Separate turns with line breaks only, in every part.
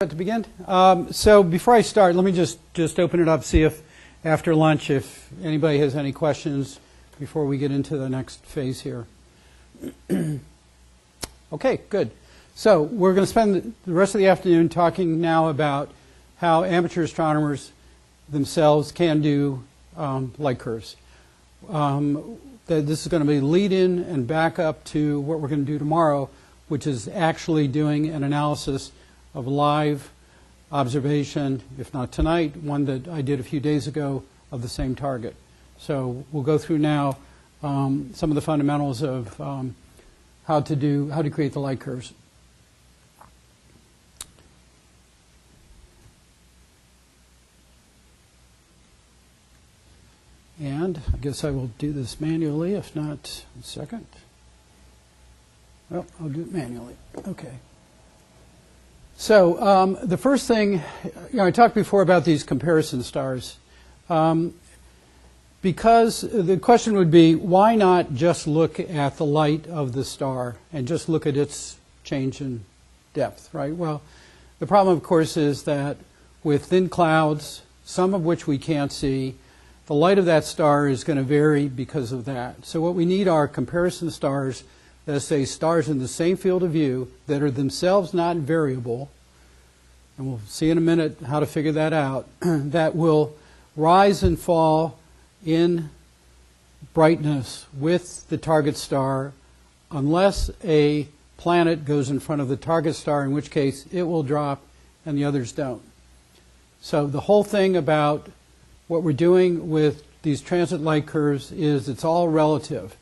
To begin, so before I start, let me just open it up, see if after lunch, if anybody has any questions before we get into the next phase here. Okay, good. So we're going to spend the rest of the afternoon talking now about how amateur astronomers themselves can do light curves. This is going to be lead-in and back up to what we're going to do tomorrow, which is actually doing an analysis of live observation, if not tonight, one that I did a few days ago of the same target. So we'll go through now some of the fundamentals of how to create the light curves. And I guess I will do this manually, if not a second. Well, I'll do it manually. Okay. So the first thing, I talked before about these comparison stars. Because the question would be, why not just look at the light of the star and just look at its change in depth, right? Well, the problem, of course, is that with thin clouds, some of which we can't see, the light of that star is going to vary because of that. So what we need are comparison stars, that say stars in the same field of view that are themselves not variable, and we'll see in a minute how to figure that out, that will rise and fall in brightness with the target star unless a planet goes in front of the target star, in which case it will drop and the others don't. So the whole thing about what we're doing with these transit light curves is it's all relative.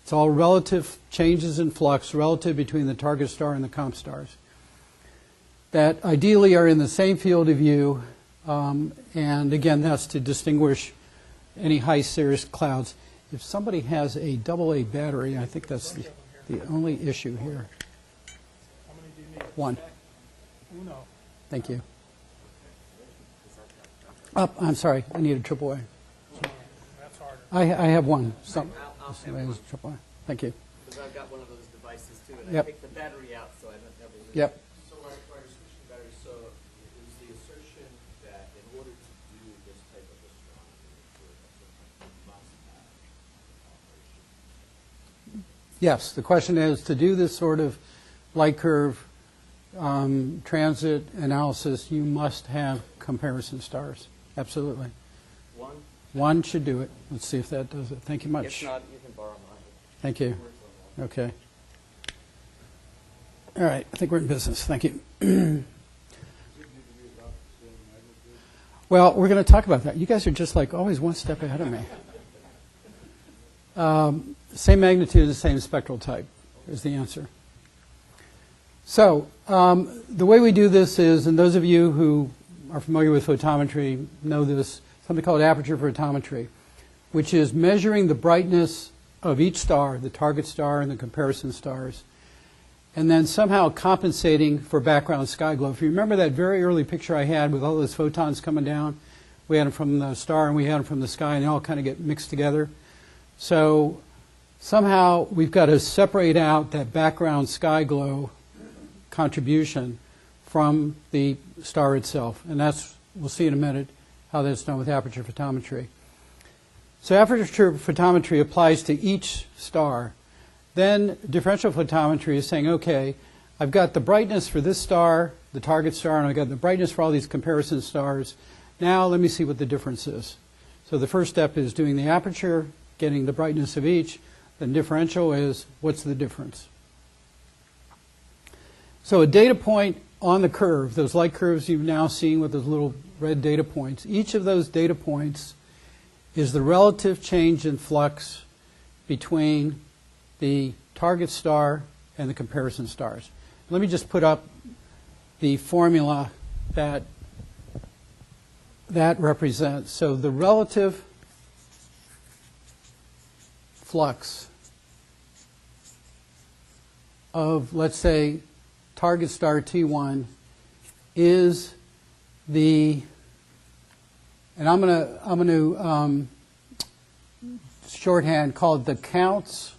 It's all relative changes in flux relative between the target star and the comp stars that ideally are in the same field of view, and again, that's to distinguish any high cirrus clouds. If somebody has a AA battery, I think that's the only issue here.
How many do you need?
One.
Uno.
Thank you. Oh, I'm sorry, I need a AAA.
That's harder.
I have one.
I'll have one.
AAA. Thank you.
Because I've got one of those devices too, and
Yep.
I take the battery out so I don't ever lose
Yep.
it.
So while you're switching batteries, so is the assertion that in order to do this type of astronomy, you must have operation?
Yes, the question is, to do this sort of light curve transit analysis, you must have comparison stars. Absolutely.
One,
One should do it. Let's see if that does it. Thank you much.
if not, you can borrow mine.
Thank you. Okay. All right, I think we're in business. Thank you. Well, we're going to talk about that. You guys are just like always one step ahead of me. Same magnitude, the same spectral type is the answer. So the way we do this is, and those of you who are familiar with photometry know this, something called aperture photometry, which is measuring the brightness of each star, the target star and the comparison stars, and then somehow compensating for background sky glow. If you remember that very early picture I had with all those photons coming down, we had them from the star and we had them from the sky, and they all kind of get mixed together. So somehow we've got to separate out that background sky glow contribution from the star itself. And that's, we'll see in a minute how that's done with aperture photometry. So aperture photometry applies to each star. Then differential photometry is saying, okay, I've got the brightness for this star, the target star, and I've got the brightness for all these comparison stars. Now let me see what the difference is. So the first step is doing the aperture, getting the brightness of each. Then differential is, what's the difference? So a data point on the curve, those light curves you've now seen with those little red data points, each of those data points is the relative change in flux between the target star and the comparison stars. Let me just put up the formula that represents. So the relative flux of, let's say, target star T1 is the, and I'm going to shorthand call it the counts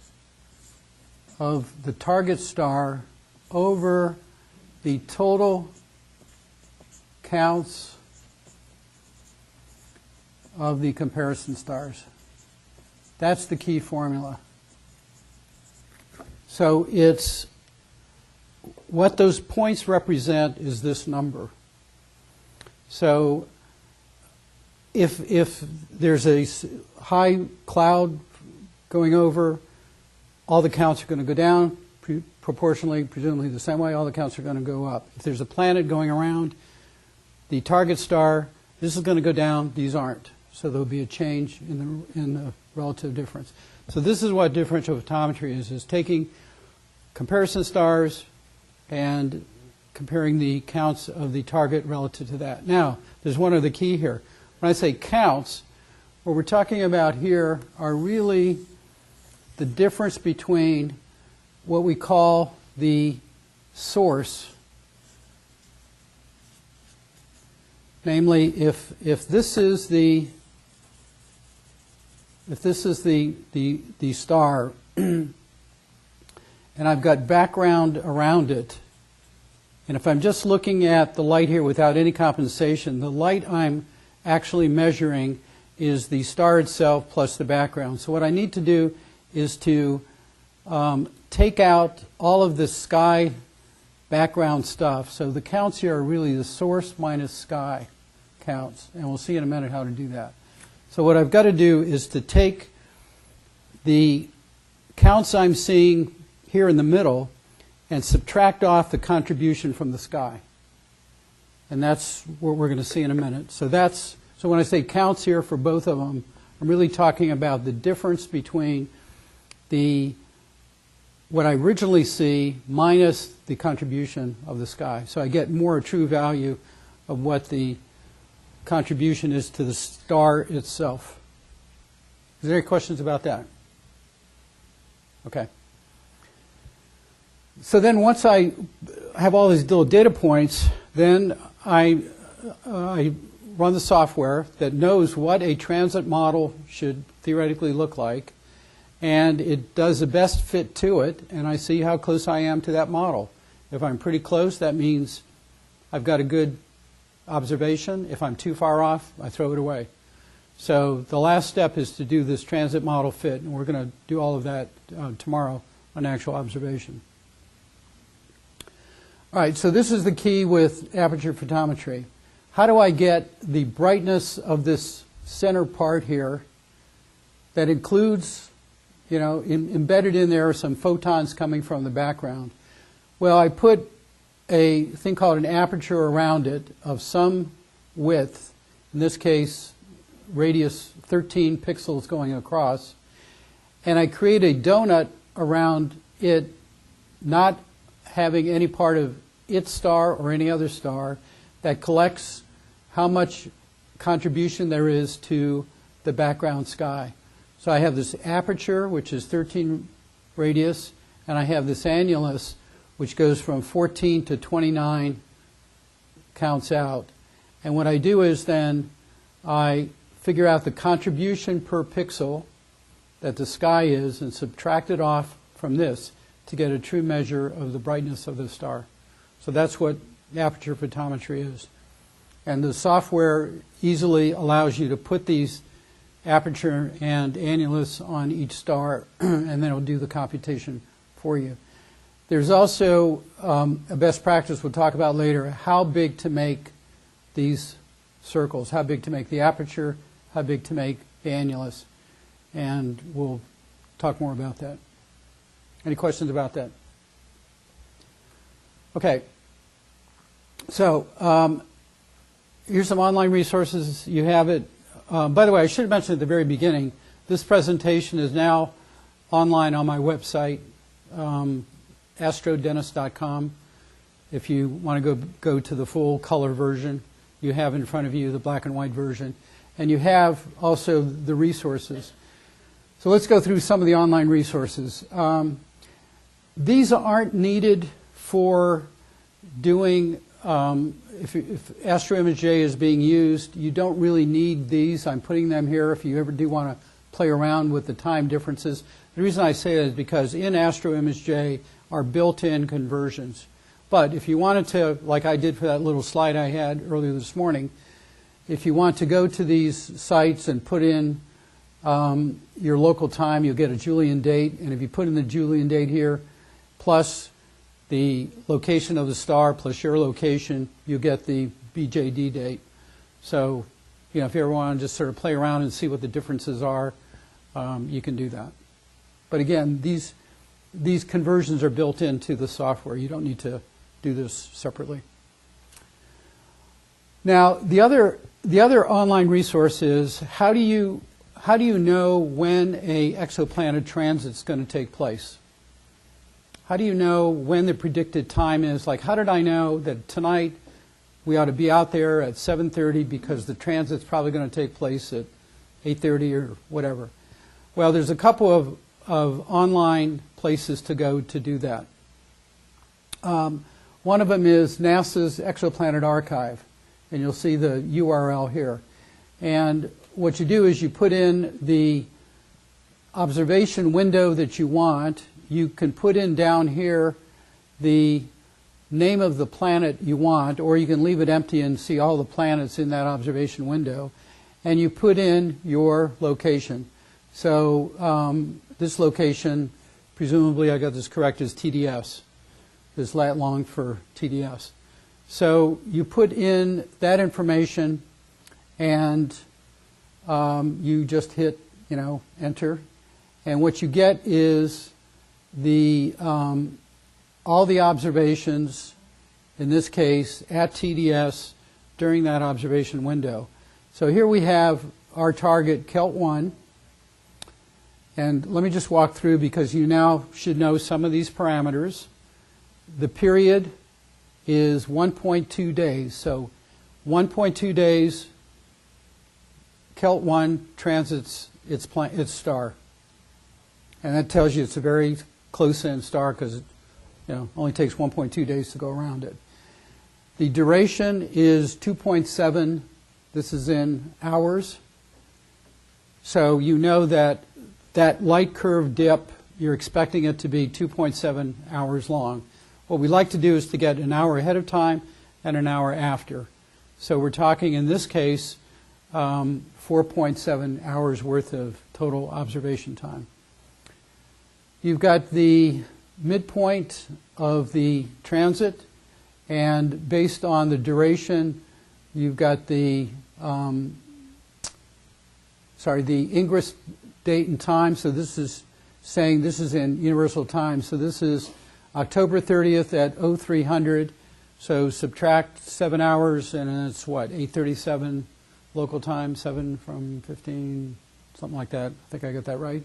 of the target star over the total counts of the comparison stars. That's the key formula. So it's what those points represent is this number. So if there's a high cloud going over, all the counts are going to go down proportionally, presumably the same way. All the counts are going to go up. If there's a planet going around the target star, this is going to go down. These aren't. So there'll be a change in the relative difference. So this is what differential photometry is taking comparison stars and comparing the counts of the target relative to that. Now, there's one other key here. When I say counts, what we're talking about here are really the difference between what we call the source. Namely, if this is the star and I've got background around it, and if I'm just looking at the light here without any compensation, the light I'm actually measuring is the star itself plus the background. So what I need to do is to take out all of the sky background stuff. So the counts here are really the source minus sky counts, and we'll see in a minute how to do that. So what I've got to do is to take the counts I'm seeing here in the middle and subtract off the contribution from the sky. And that's what we're going to see in a minute. So when I say counts here for both of them, I'm really talking about the difference between what I originally see minus the contribution of the sky. So I get more a true value of what the contribution is to the star itself. Is there any questions about that? Okay. So then once I have all these little data points, then I run the software that knows what a transit model should theoretically look like, and it does the best fit to it, and I see how close I am to that model. If I'm pretty close, that means I've got a good observation. If I'm too far off, I throw it away. So the last step is to do this transit model fit, and we're going to do all of that tomorrow on actual observation. All right, so this is the key with aperture photometry. How do I get the brightness of this center part here that includes, embedded in there are some photons coming from the background? Well, I put a thing called an aperture around it of some width, in this case radius 13 pixels going across, and I create a donut around it, not having any part of its star or any other star, that collects how much contribution there is to the background sky. So I have this aperture, which is 13 radius, and I have this annulus, which goes from 14 to 29 counts out. And what I do is then I figure out the contribution per pixel that the sky is and subtract it off from this to get a true measure of the brightness of the star. So that's what aperture photometry is. And the software easily allows you to put these aperture and annulus on each star, and then it'll do the computation for you. There's also a best practice we'll talk about later, how big to make these circles, how big to make the aperture, how big to make the annulus. And we'll talk more about that. Any questions about that? Okay. So here's some online resources. You have it. By the way, I should have mentioned at the very beginning, this presentation is now online on my website, astrodentist.com. If you want to go to the full color version, you have in front of you the black and white version. And you have also the resources. So let's go through some of the online resources. These aren't needed for doing, if AstroImageJ is being used, you don't really need these. I'm putting them here if you ever do want to play around with the time differences. The reason I say that is because in AstroImageJ are built-in conversions. But if you wanted to, like I did for that little slide I had earlier this morning, if you want to go to these sites and put in your local time, you'll get a Julian date. And if you put in the Julian date here, plus the location of the star, plus your location, you get the BJD date. So, if you ever want to just sort of play around and see what the differences are, you can do that. But again, these conversions are built into the software. You don't need to do this separately. Now, the other online resource is how do you know when a exoplanet transit is going to take place? How do you know when the predicted time is? Like, how did I know that tonight we ought to be out there at 7:30 because the transit's probably going to take place at 8:30 or whatever? Well, there's a couple of online places to go to do that. One of them is NASA's Exoplanet Archive, and you'll see the URL here. And what you do is you put in the observation window that you want. You can put in down here the name of the planet you want, or you can leave it empty and see all the planets in that observation window. And you put in your location. So this location, presumably I got this correct, is TDS. Is lat long for TDS. So you put in that information and you just hit, enter. And what you get is the all the observations, in this case, at TDS during that observation window. So here we have our target, Kelt 1. And let me just walk through because you now should know some of these parameters. The period is 1.2 days. So 1.2 days, Kelt 1 transits its star. And that tells you it's a very close-in star because it only takes 1.2 days to go around it. The duration is 2.7. This is in hours. So you know that light curve dip, you're expecting it to be 2.7 hours long. What we like to do is to get an hour ahead of time and an hour after. So we're talking, in this case, 4.7 hours worth of total observation time. You've got the midpoint of the transit, and based on the duration, you've got the ingress date and time. So this is saying this is in universal time. So this is October 30th at 0300. So subtract 7 hours, and it's what, 8:37 local time, 7 from 15, something like that. I think I got that right.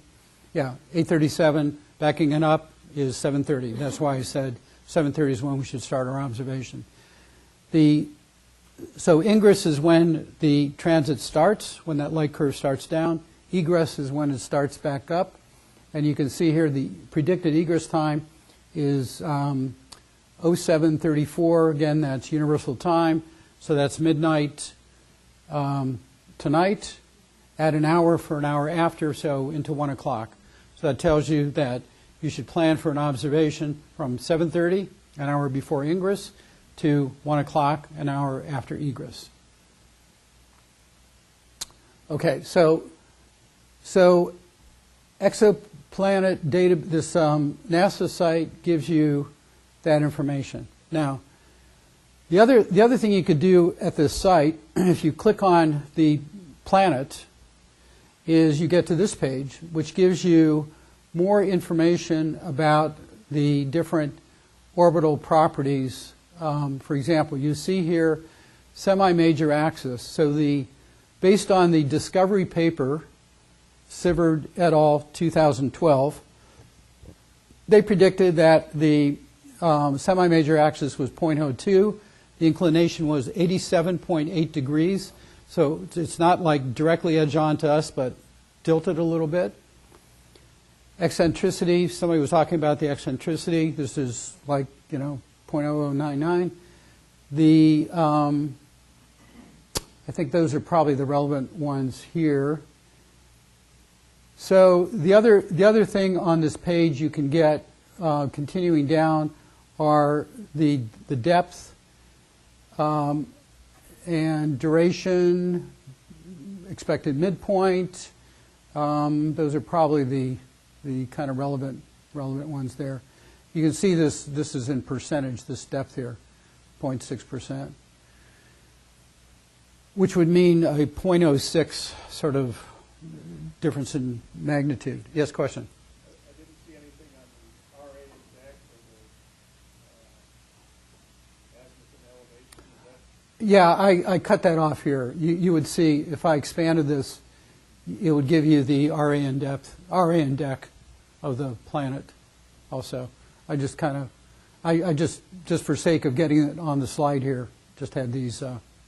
Yeah, 8:37. Backing it up is 7:30. That's why I said 7:30 is when we should start our observation. So ingress is when the transit starts, when that light curve starts down. Egress is when it starts back up. And you can see here the predicted egress time is 07:34. Again, that's universal time. So that's midnight tonight. Add an hour for an hour after, so into 1 o'clock. So that tells you that you should plan for an observation from 7:30, an hour before ingress, to 1 o'clock, an hour after egress. Okay, so exoplanet data, this NASA site gives you that information. Now, the other thing you could do at this site, if you click on the planet, is you get to this page, which gives you more information about the different orbital properties. For example, you see here semi-major axis. So based on the discovery paper, Sivard et al. 2012, they predicted that the semi-major axis was 0.02. The inclination was 87.8 degrees. So it's not like directly edge on to us, but tilted a little bit. Eccentricity, somebody was talking about the eccentricity. This is like, 0.0099. I think those are probably the relevant ones here. So the other thing on this page you can get, continuing down, are the depth and duration, expected midpoint. Those are probably the kind of relevant ones there. You can see this is in percentage, this depth here, 0.6%, which would mean a 0.06 sort of difference in magnitude. Yes, question?
I didn't see anything on the RA index or the azimuth and elevation. Is that
Yeah, I cut that off here. You would see, if I expanded this, it would give you the RA in dec of the planet also. I just kind of, I just for sake of getting it on the slide here, just had these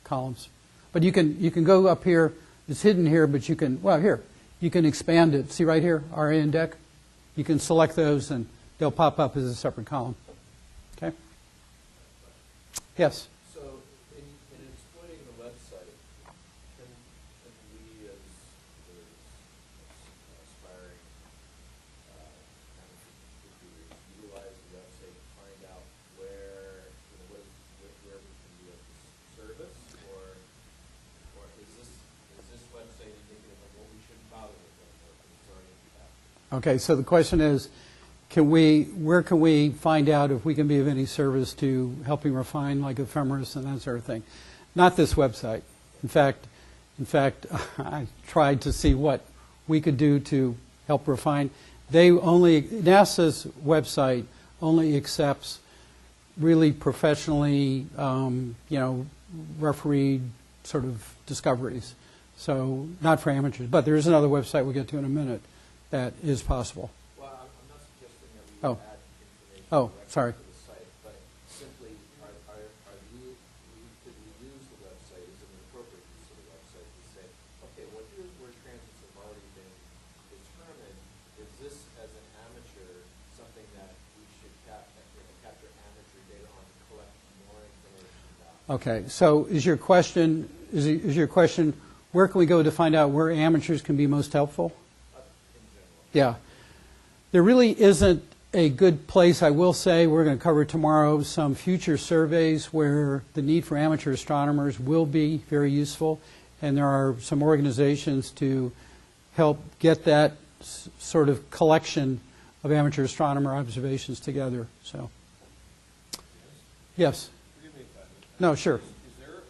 columns. But you can go up here. It's hidden here, but you can, well, here, you can expand it. See right here, RA and dec? You can select those, and they'll pop up as a separate column. Okay? Yes?
So in exploiting the website, can we as aspiring computers utilize the website to find out where we can be of service, or is this website indicative of what we shouldn't bother with them, or concerning that?
Okay, so the question is, where can we find out if we can be of any service to helping refine like ephemeris and that sort of thing? Not this website. In fact, I tried to see what we could do to help refine. NASA's website only accepts really professionally, refereed sort of discoveries. So not for amateurs, but there is another website we'll get to in a minute that is possible.
Well, I'm not suggesting that we
Oh.
add information
Oh,
directly
sorry.
to the site, but simply, could we use the website as an appropriate use of the website to say, okay, well, here's where transits have already been determined. Is this, as an amateur, something that we should capture amateur data on to collect more information about?
Okay, so is your question where can we go to find out where amateurs can be most helpful?
In general.
Yeah. There really isn't a good place, I will say. We're going to cover tomorrow some future surveys where the need for amateur astronomers will be very useful, and there are some organizations to help get that sort of collection of amateur astronomer observations together. So, yes.
Forgive me if I
No, sure.
Is there, if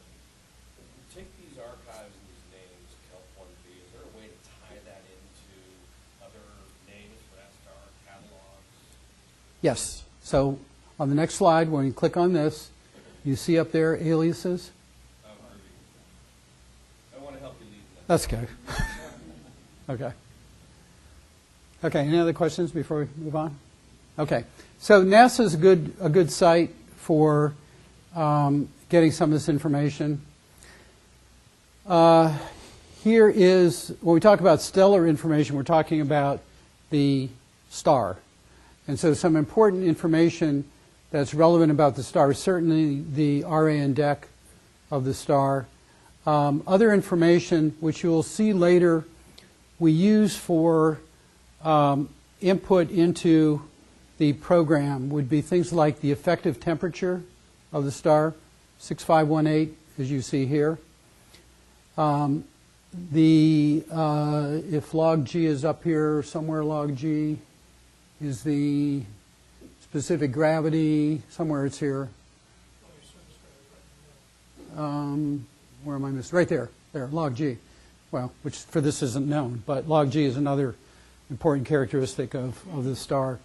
you take these archives and these names, Kelp-1b, is there a way to tie that into other names for STAR catalogs?
Yes. So on the next slide, when you click on this, you see up there aliases.
I want to help you lead that.
That's okay. Okay. Okay, any other questions before we move on? Okay. So NASA's a good site for getting some of this information. Here is, when we talk about stellar information, we're talking about the star. And so some important information that's relevant about the star is certainly the RA and dec of the star. Other information, which you'll see later, we use for input into the program would be things like the effective temperature of the star, 6518, as you see here. If log G is up here somewhere, log G is the specific gravity, somewhere it's here. Where am I missing? Right there, log G. Well, which for this isn't known, but log G is another important characteristic of the star.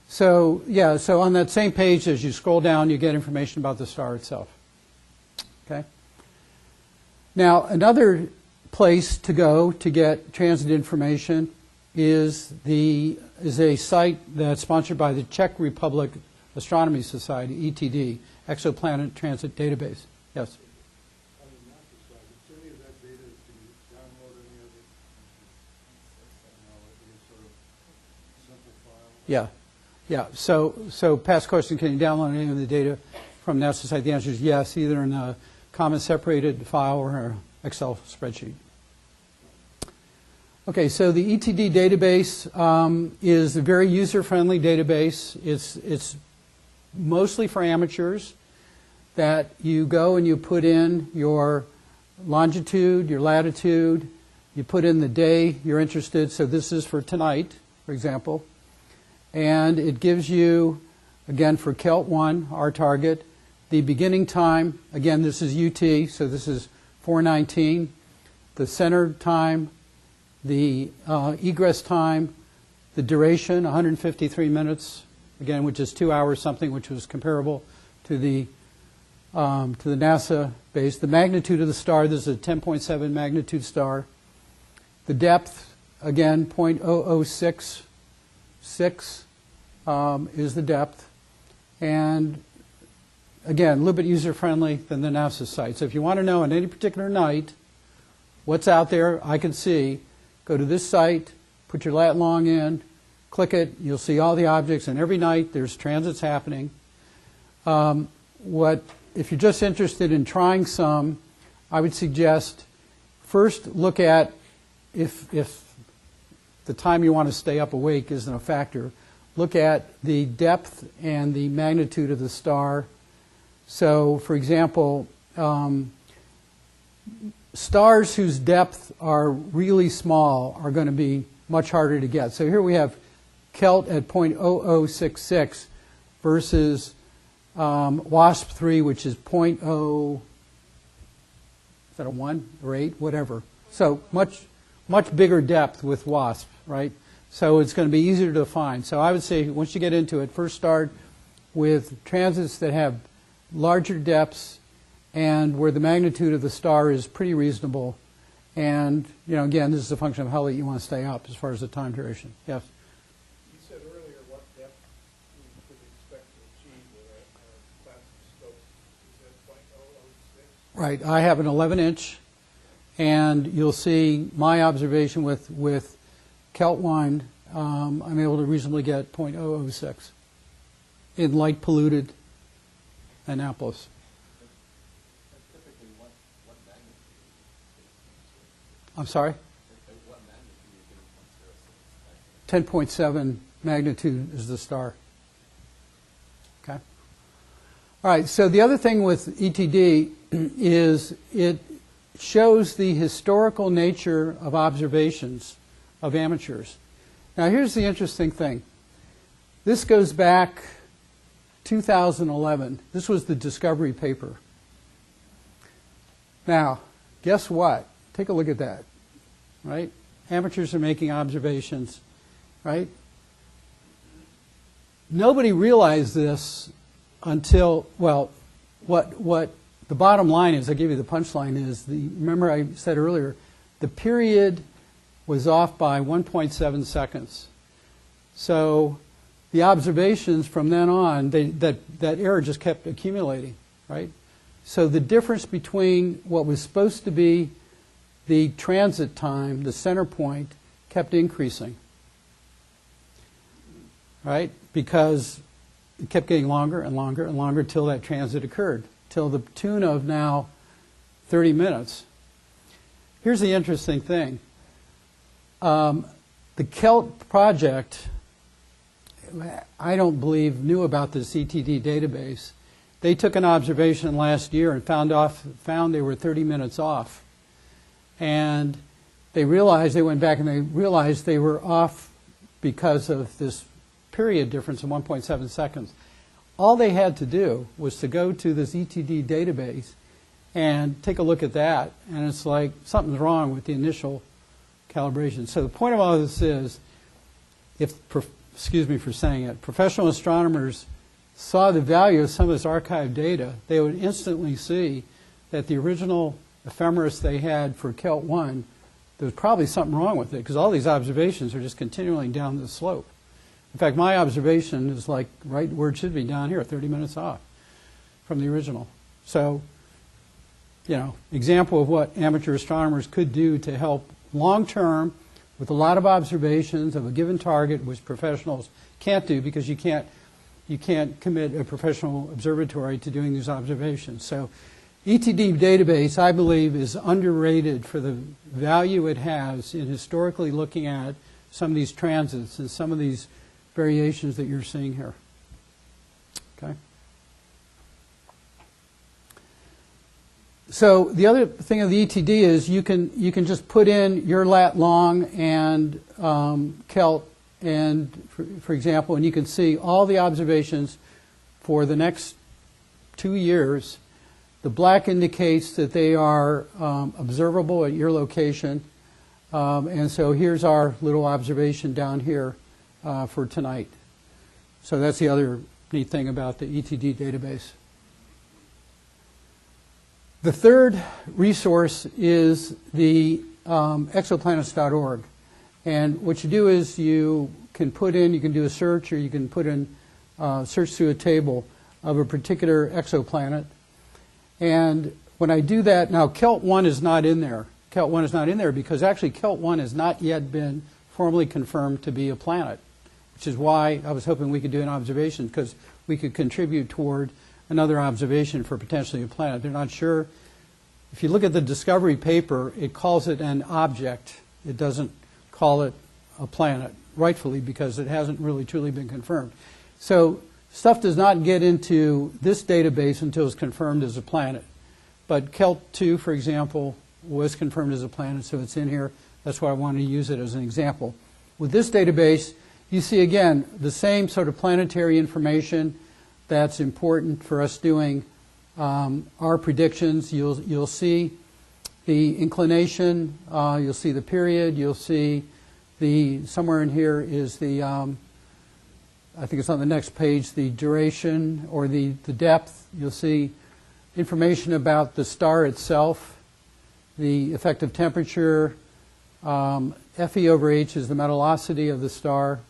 So, yeah, so on that same page, as you scroll down, you get information about the star itself. Okay? Now, another place to go to get transit information is a site that's sponsored by the Czech Republic Astronomy Society, ETD, Exoplanet Transit Database. Yes?
on the master side? Is any of that data to download any of it? Any sort of simple file?
Yeah. Yeah. So past question, can you download any of the data from NASA site? The answer is yes, either in a comma separated file or an Excel spreadsheet. Okay, so the ETD database is a very user-friendly database. It's mostly for amateurs, that you go and you put in your longitude, your latitude, you put in the day you're interested. So this is for tonight, for example. And it gives you, again, for Kelt 1, our target, the beginning time. Again, this is UT, so this is 4:19. The center time, the egress time, the duration, 153 minutes, again, which is 2 hours something, which was comparable to the NASA base. The magnitude of the star, this is a 10.7 magnitude star. The depth, again, 0.0066 is the depth. And again, a little bit user-friendly than the NASA site. So if you want to know on any particular night what's out there I can see, go to this site, put your lat long in, click it, you'll see all the objects, and every night there's transits happening. If you're just interested in trying some, I would suggest first look at, if the time you want to stay up awake isn't a factor, look at the depth and the magnitude of the star. So, for example, stars whose depth are really small are going to be much harder to get. So here we have Kelt at 0.0066 versus WASP-3, which is 0.0, is that a 1 or 8, whatever. So much bigger depth with WASP, right? So it's going to be easier to find. So I would say once you get into it, first start with transits that have larger depths and where the magnitude of the star is pretty reasonable. And, again, this is a function of how late you want to stay up as far as the time duration. Yes?
You said earlier what depth we could expect to achieve with a classic scope. Is that 0.006?
Right. I have an 11-inch, and you'll see my observation with Kelt 1, I'm able to reasonably get 0.006 in light-polluted Annapolis.
Typically, what magnitude?
I'm sorry?
What magnitude are you getting
10.7 magnitude is the star. Okay. All right, so the other thing with ETD is it shows the historical nature of observations of amateurs. Now here's the interesting thing. This goes back 2011. This was the Discovery paper. Now, guess what? Take a look at that, right? Amateurs are making observations, right? Nobody realized this until, well, what the bottom line is, I'll give you the punchline is, remember I said earlier, the period was off by 1.7 seconds. So the observations from then on, that error just kept accumulating, right? So the difference between what was supposed to be the transit time, the center point, kept increasing, right? Because it kept getting longer and longer and longer till that transit occurred, till the tune of now 30 minutes. Here's the interesting thing. The Kelt project, I don't believe, knew about this ETD database. They took an observation last year and found they were 30 minutes off. And they went back and they realized they were off because of this period difference of 1.7 seconds. All they had to do was to go to this ETD database and take a look at that, and it's like something's wrong with the initial calibration. So the point of all of this is, excuse me for saying it, professional astronomers saw the value of some of this archived data, they would instantly see that the original ephemeris they had for Kelt 1, there was probably something wrong with it, because all these observations are just continuing down the slope. In fact, my observation is like right where it should be, down here, 30 minutes off from the original. So, example of what amateur astronomers could do to help long-term with a lot of observations of a given target, which professionals can't do because you can't commit a professional observatory to doing these observations. So ETD database, I believe, is underrated for the value it has in historically looking at some of these transits and some of these variations that you're seeing here. Okay. So the other thing of the ETD is you can just put in your lat long and Kelt, and for example, and you can see all the observations for the next 2 years. The black indicates that they are observable at your location, and so here's our little observation down here for tonight. So that's the other neat thing about the ETD database. The third resource is the exoplanets.org. And what you do is you can do a search, or you can put in, search through a table of a particular exoplanet. And when I do that, now Kelt 1 is not in there. Kelt 1 is not in there because actually Kelt 1 has not yet been formally confirmed to be a planet, which is why I was hoping we could do an observation, because we could contribute toward another observation for potentially a planet. They're not sure. If you look at the discovery paper, it calls it an object. It doesn't call it a planet, rightfully, because it hasn't really truly been confirmed. So stuff does not get into this database until it's confirmed as a planet. But Kelt 2, for example, was confirmed as a planet, so it's in here. That's why I wanted to use it as an example. With this database, you see, again, the same sort of planetary information that's important for us doing our predictions. You'll see the inclination, you'll see the period, you'll see somewhere in here is the, I think it's on the next page, the duration or the depth. You'll see information about the star itself, the effective temperature, Fe over h is the metallosity of the star,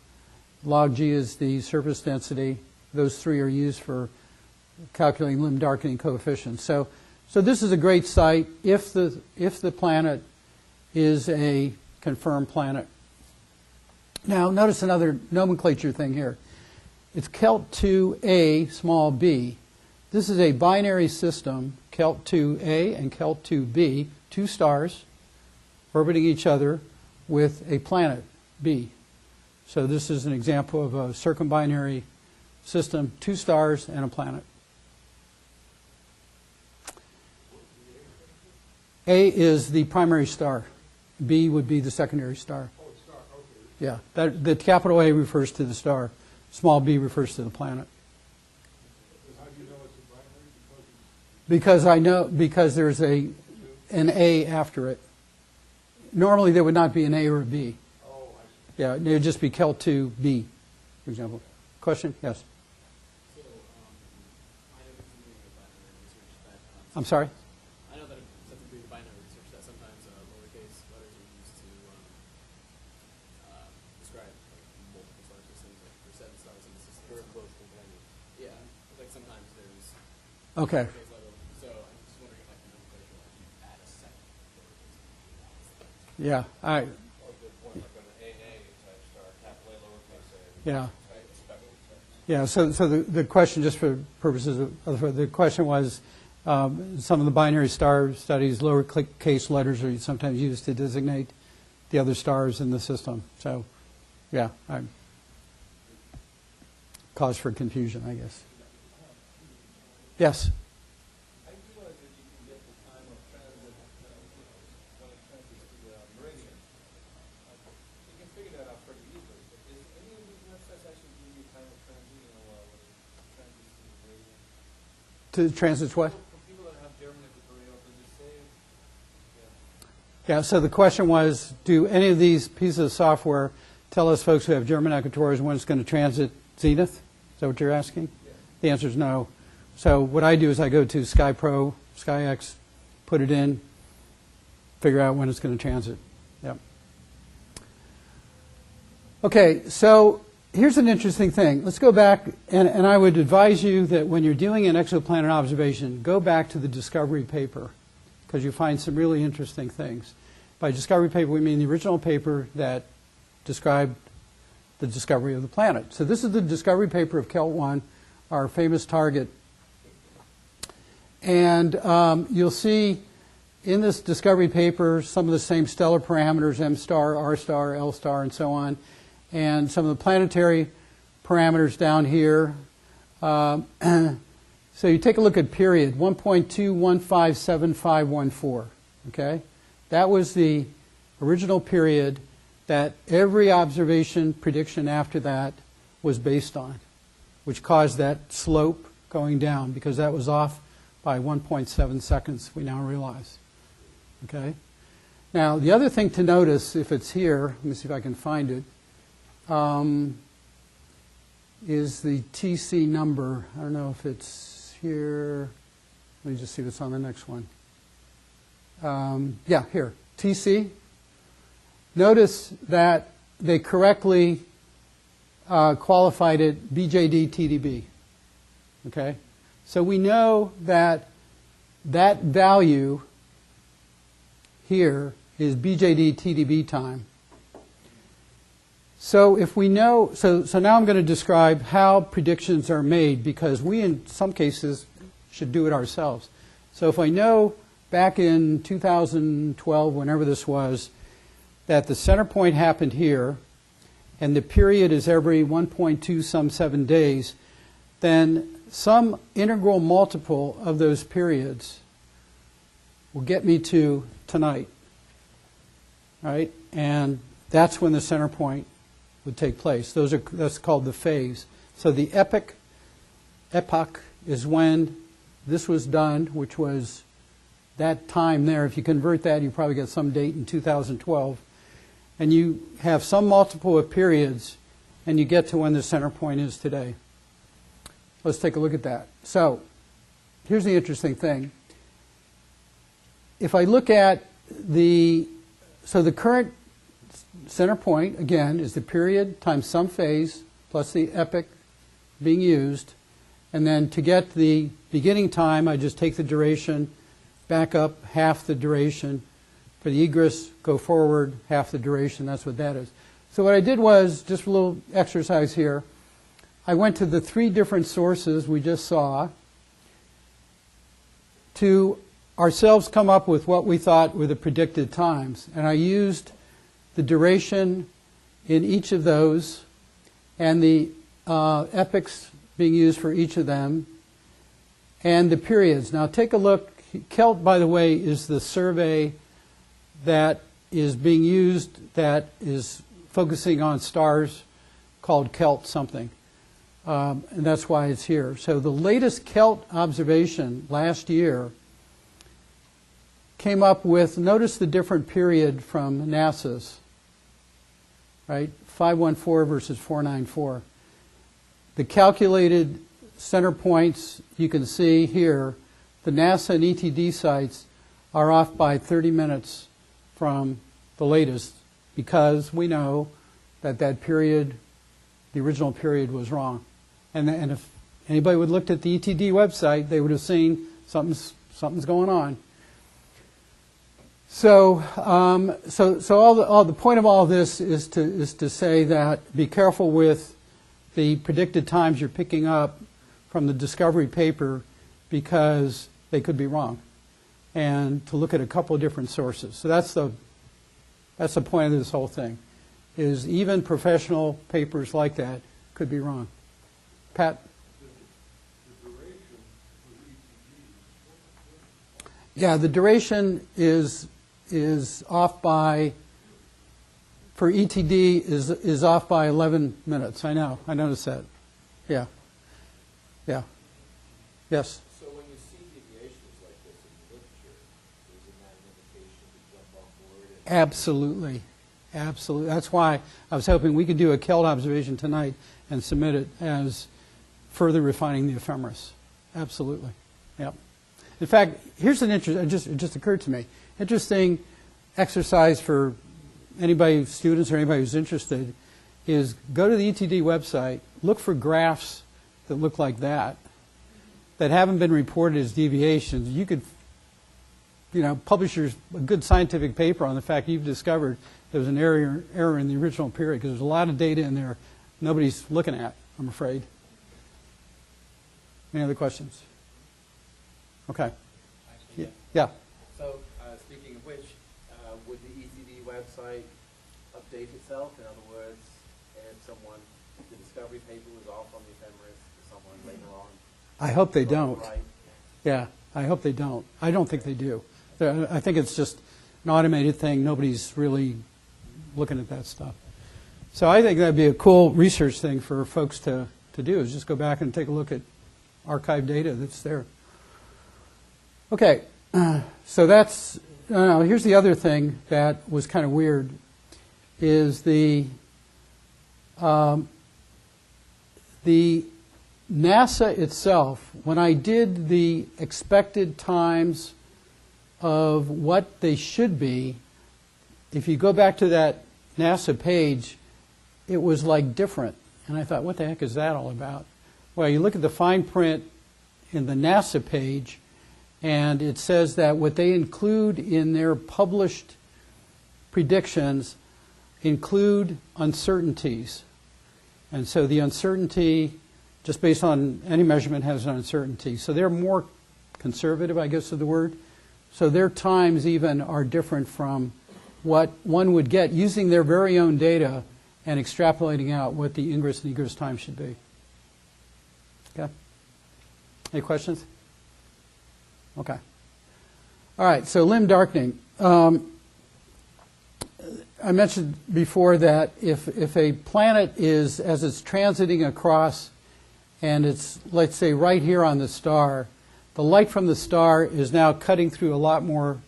log G is the surface density. Those three are used for calculating limb darkening coefficients. So this is a great site if the planet is a confirmed planet. Now notice another nomenclature thing here. It's Kelt 2a small b. This is a binary system, Kelt 2a and Kelt 2b, two stars orbiting each other with a planet b. So this is an example of a circumbinary system, two stars and a planet. A is the primary star. B would be the secondary star.
Oh, it's not, okay.
Yeah, the capital A refers to the star. Small b refers to the planet.
How do you know it's a binary?
Because I know, because there's an A after it. Normally there would not be an A or a B.
Oh, I see.
Yeah, it would just be Kelt 2b, for example. Question? Yes.
So, I know from doing the binary research that,
I'm sorry?
I know that from doing the binary research that sometimes lowercase letters are used to describe like multiple star systems, like there's 7 stars in the system.
Very close companions.
Yeah, like sometimes there's
Okay.
lowercase letter. So I'm just wondering if I can nomenclature like you add a second lowercase.
Yeah,
Oh, good point, like an AA type star, capital A, lowercase a.
yeah.
Type special types.
Yeah, so the question, just for purposes of the question was, some of the binary star studies, lowercase letters are sometimes used to designate the other stars in the system. So, yeah, cause for confusion, I guess. Yes?
I realize that you can get the time of transit when it transits to the meridian. You can figure that out pretty easily. But is any of these websites actually give you time of transit, when it transits to the meridian?
To transits what?
For people that have German equatorial, does it say?
Yeah, so the question was, do any of these pieces of software tell us folks who have German equatorials when it's going to transit zenith? Is that what you're asking?
Yeah.
The answer is no. So what I do is I go to SkyPro, SkyX, put it in, figure out when it's going to transit. Yep. Okay, so here's an interesting thing. Let's go back, and I would advise you that when you're doing an exoplanet observation, go back to the discovery paper, because you find some really interesting things. By discovery paper, we mean the original paper that described the discovery of the planet. So this is the discovery paper of Kelt 1, our famous target. And you'll see in this discovery paper some of the same stellar parameters, M star, R star, L star, and so on. And some of the planetary parameters down here. So you take a look at period 1.2157514. Okay, that was the original period that every observation prediction after that was based on, which caused that slope going down because that was off by 1.7 seconds, we now realize. Okay? Now, the other thing to notice, if it's here, let me see if I can find it, is the TC number. I don't know if it's here. Let me just see what's on the next one. Yeah, here. TC. Notice that they correctly qualified it BJD TDB. Okay? So we know that that value here is BJD TDB time. So if we know, so now I'm going to describe how predictions are made because we in some cases should do it ourselves. So if I know back in 2012, whenever this was, that the center point happened here and the period is every 1.277 days, then some integral multiple of those periods will get me to tonight, right? And that's when the center point would take place. That's called the phase. So the epoch is when this was done, which was that time there. If you convert that, you probably get some date in 2012. And you have some multiple of periods, and you get to when the center point is today. Let's take a look at that. So here's the interesting thing. If I look at the current center point, again, is the period times some phase plus the epoch being used. And then to get the beginning time, I just take the duration, back up half the duration. For the egress, go forward half the duration. That's what that is. So what I did was, just a little exercise here, I went to the 3 different sources we just saw to ourselves come up with what we thought were the predicted times. And I used the duration in each of those and the epochs being used for each of them and the periods. Now take a look. KELT, by the way, is the survey that is being used that is focusing on stars called KELT something. And that's why it's here. So the latest KELT observation last year came up with, notice the different period from NASA's, right? 514 versus 494. The calculated center points you can see here, the NASA and ETD sites are off by 30 minutes from the latest because we know that that period, the original period, was wrong. And if anybody would have looked at the ETD website, they would have seen something's going on. So, all the point of all of this is to say that be careful with the predicted times you're picking up from the Discovery paper because they could be wrong, and to look at a couple of different sources. So that's the point of this whole thing, is even professional papers like that could be wrong. Pat?
The duration for ETG.
Yeah, the duration is off by, for ETD is off by 11 minutes. I know. I noticed that. Yeah. Yeah. Yes.
So when you see deviations like this in the literature, isn't that an invitation to jump on board?
Absolutely. Absolutely. That's why I was hoping we could do a KELT observation tonight and submit it as further refining the ephemeris. Absolutely. Yep. In fact, here's an interesting, it just occurred to me, interesting exercise for anybody, students or anybody who's interested, is go to the ETD website, look for graphs that look like that haven't been reported as deviations. You could, publish a good scientific paper on the fact you've discovered there was an error in the original period because there's a lot of data in there nobody's looking at, I'm afraid. Any other questions? Okay.
Actually,
Yeah.
So, speaking of which, would the ECD website update itself? In other words, if the Discovery paper was off on the ephemeris, the someone later on.
I hope they don't.
Right.
Yeah, I hope they don't. I don't think they do. I think it's just an automated thing. Nobody's really looking at that stuff. So I think that'd be a cool research thing for folks to do, is just go back and take a look at archive data that's there. Okay, so that's, here's the other thing that was kind of weird, is the NASA itself, when I did the expected times of what they should be, if you go back to that NASA page, it was like different. And I thought, what the heck is that all about? Well, you look at the fine print in the NASA page, and it says that what they include in their published predictions include uncertainties. And so the uncertainty, just based on any measurement, has an uncertainty. So they're more conservative, I guess is the word. So their times even are different from what one would get using their very own data and extrapolating out what the ingress and egress time should be. Okay? Any questions? Okay. All right, so limb darkening. I mentioned before that if a planet is, as it's transiting across, and it's, let's say, right here on the star, the light from the star is now cutting through a lot more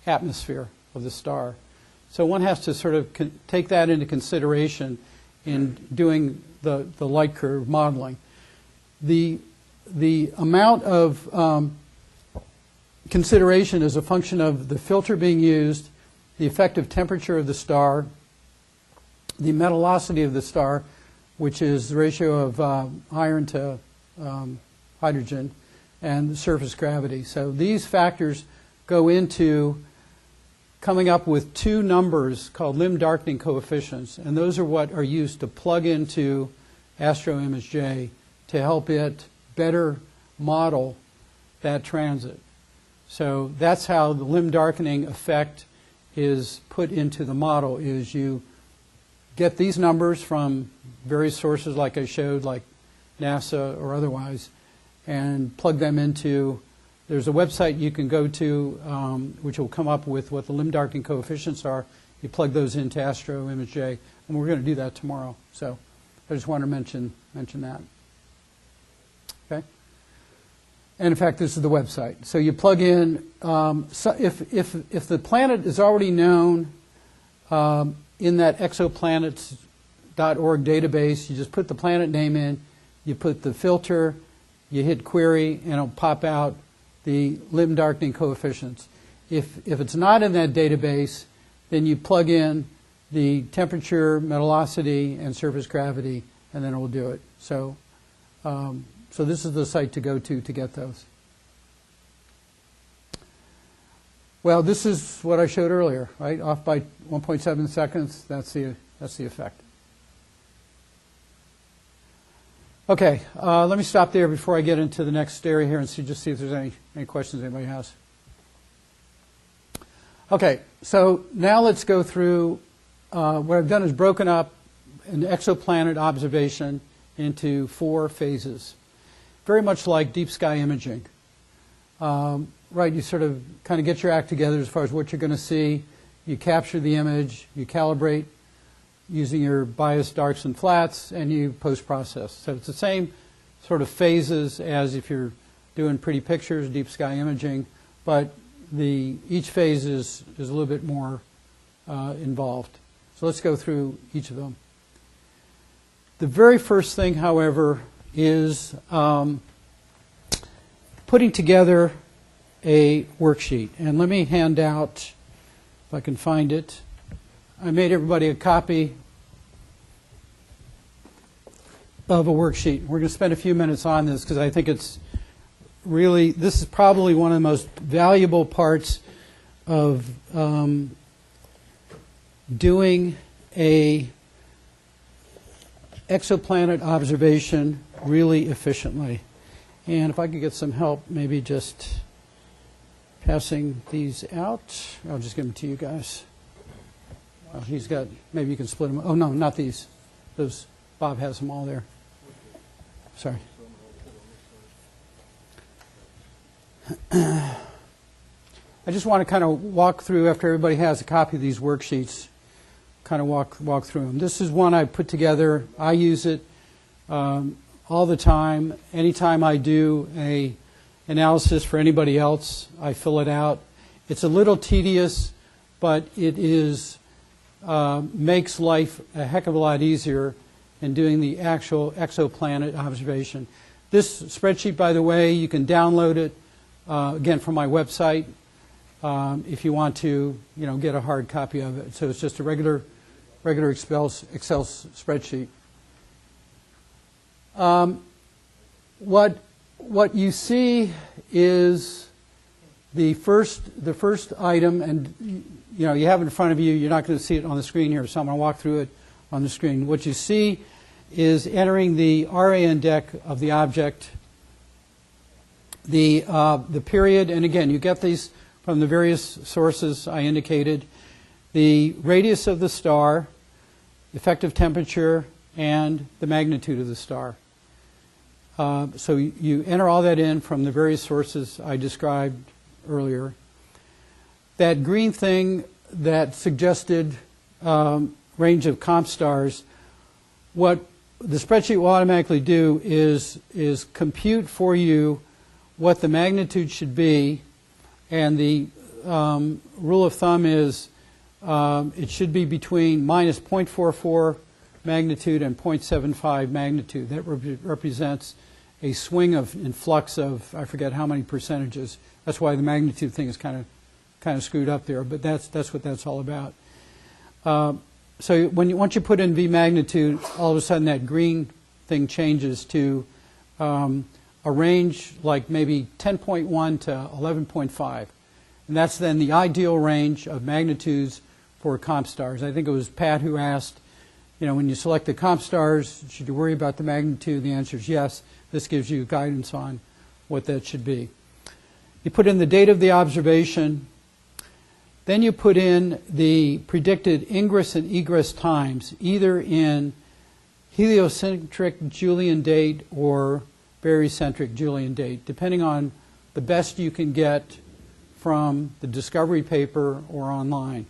atmosphere of the star. So one has to sort of take that into consideration in doing the light curve modeling. The amount of consideration is a function of the filter being used, the effective temperature of the star, the metallosity of the star, which is the ratio of iron to hydrogen, and the surface gravity. So these factors go into coming up with two numbers called limb darkening coefficients, and those are what are used to plug into Astro ImageJ to help it better model that transit. So that's how the limb darkening effect is put into the model, is you get these numbers from various sources like I showed, like NASA or otherwise, and plug them into, there's a website you can go to which will come up with what the limb darkening coefficients are. You plug those into Astro ImageJ, and we're going to do that tomorrow. So I just want to mention that. Okay? And in fact, this is the website. So you plug in, so if the planet is already known in that exoplanets.org database, you just put the planet name in, you put the filter, you hit query, and it'll pop out the limb darkening coefficients. If it's not in that database, then you plug in the temperature, metallosity, and surface gravity, and then it will do it. So, so this is the site to go to get those. Well, this is what I showed earlier, right? Off by 1.7 seconds. That's the effect. Okay, let me stop there before I get into the next area here and see if there's any questions anybody has. Okay, so now let's go through, what I've done is broken up an exoplanet observation into 4 phases, very much like deep sky imaging. Right, you sort of kind of get your act together as far as what you're going to see. You capture the image, you calibrate using your bias darks and flats, and you post-process. So it's the same sort of phases as if you're doing pretty pictures, deep sky imaging, but each phase is a little bit more involved. So let's go through each of them. The very first thing, however, is putting together a worksheet. And let me hand out, if I can find it, I made everybody a copy of a worksheet. We're going to spend a few minutes on this because I think it's really, this is probably one of the most valuable parts of doing a exoplanet observation really efficiently. And if I could get some help, maybe just passing these out. I'll just give them to you guys. He's got, maybe you can split them. Oh, no, not these. Those, Bob has them all there. Sorry. I just want to kind of walk through, after everybody has a copy of these worksheets, kind of walk through them. This is one I put together. I use it all the time. Anytime I do a analysis for anybody else, I fill it out. It's a little tedious, but it is makes life a heck of a lot easier in doing the actual exoplanet observation. This spreadsheet, by the way, you can download it again from my website if you want to, get a hard copy of it. So it's just a regular Excel spreadsheet. What you see is the first item, and you have it in front of you. You're not going to see it on the screen here, so I'm going to walk through it on the screen. What you see is entering the RA index of the object, the period, and again, you get these from the various sources I indicated, the radius of the star, effective temperature, and the magnitude of the star. So you enter all that in from the various sources I described earlier. That green thing that suggested range of comp stars, what the spreadsheet will automatically do is compute for you what the magnitude should be, and the rule of thumb is it should be between minus 0.44 magnitude and 0.75 magnitude. That represents a swing in flux of, I forget how many percentages. That's why the magnitude thing is kind of screwed up there, but that's what that's all about. So once you put in V magnitude, all of a sudden that green thing changes to a range like maybe 10.1 to 11.5. And that's then the ideal range of magnitudes for comp stars. I think it was Pat who asked, when you select the comp stars, should you worry about the magnitude? The answer is yes. This gives you guidance on what that should be. You put in the date of the observation. Then you put in the predicted ingress and egress times, either in heliocentric Julian date or barycentric Julian date, depending on the best you can get from the discovery paper or online.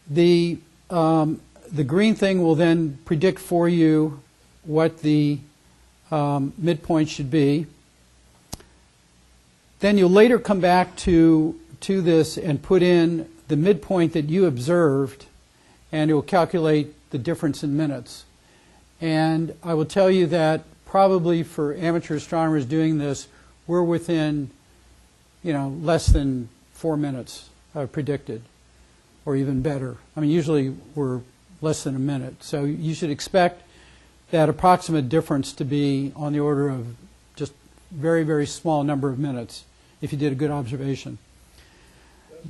The green thing will then predict for you what the midpoint should be. Then you'll later come back to this and put in the midpoint that you observed, and it will calculate the difference in minutes. And I will tell you that probably for amateur astronomers doing this, we're within, less than 4 minutes predicted, or even better. I mean, usually we're less than a minute. So you should expect that approximate difference to be on the order of just very, very small number of minutes if you did a good observation.
The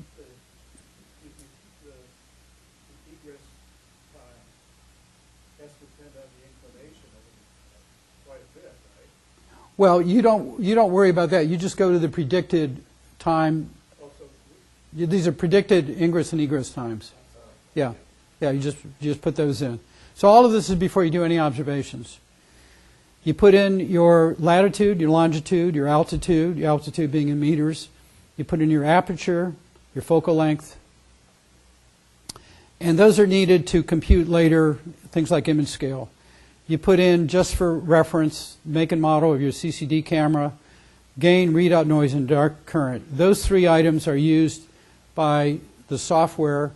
egress time has to depend on the inclination of quite a bit, right?
Well, you don't worry about that. You just go to the predicted time.
Also,
These are predicted ingress and egress times. Yeah, you just put those in. So all of this is before you do any observations. You put in your latitude, your longitude, your altitude being in meters. You put in your aperture, your focal length. And those are needed to compute later things like image scale. You put in, just for reference, make and model of your CCD camera, gain, readout noise, and dark current. Those three items are used by the software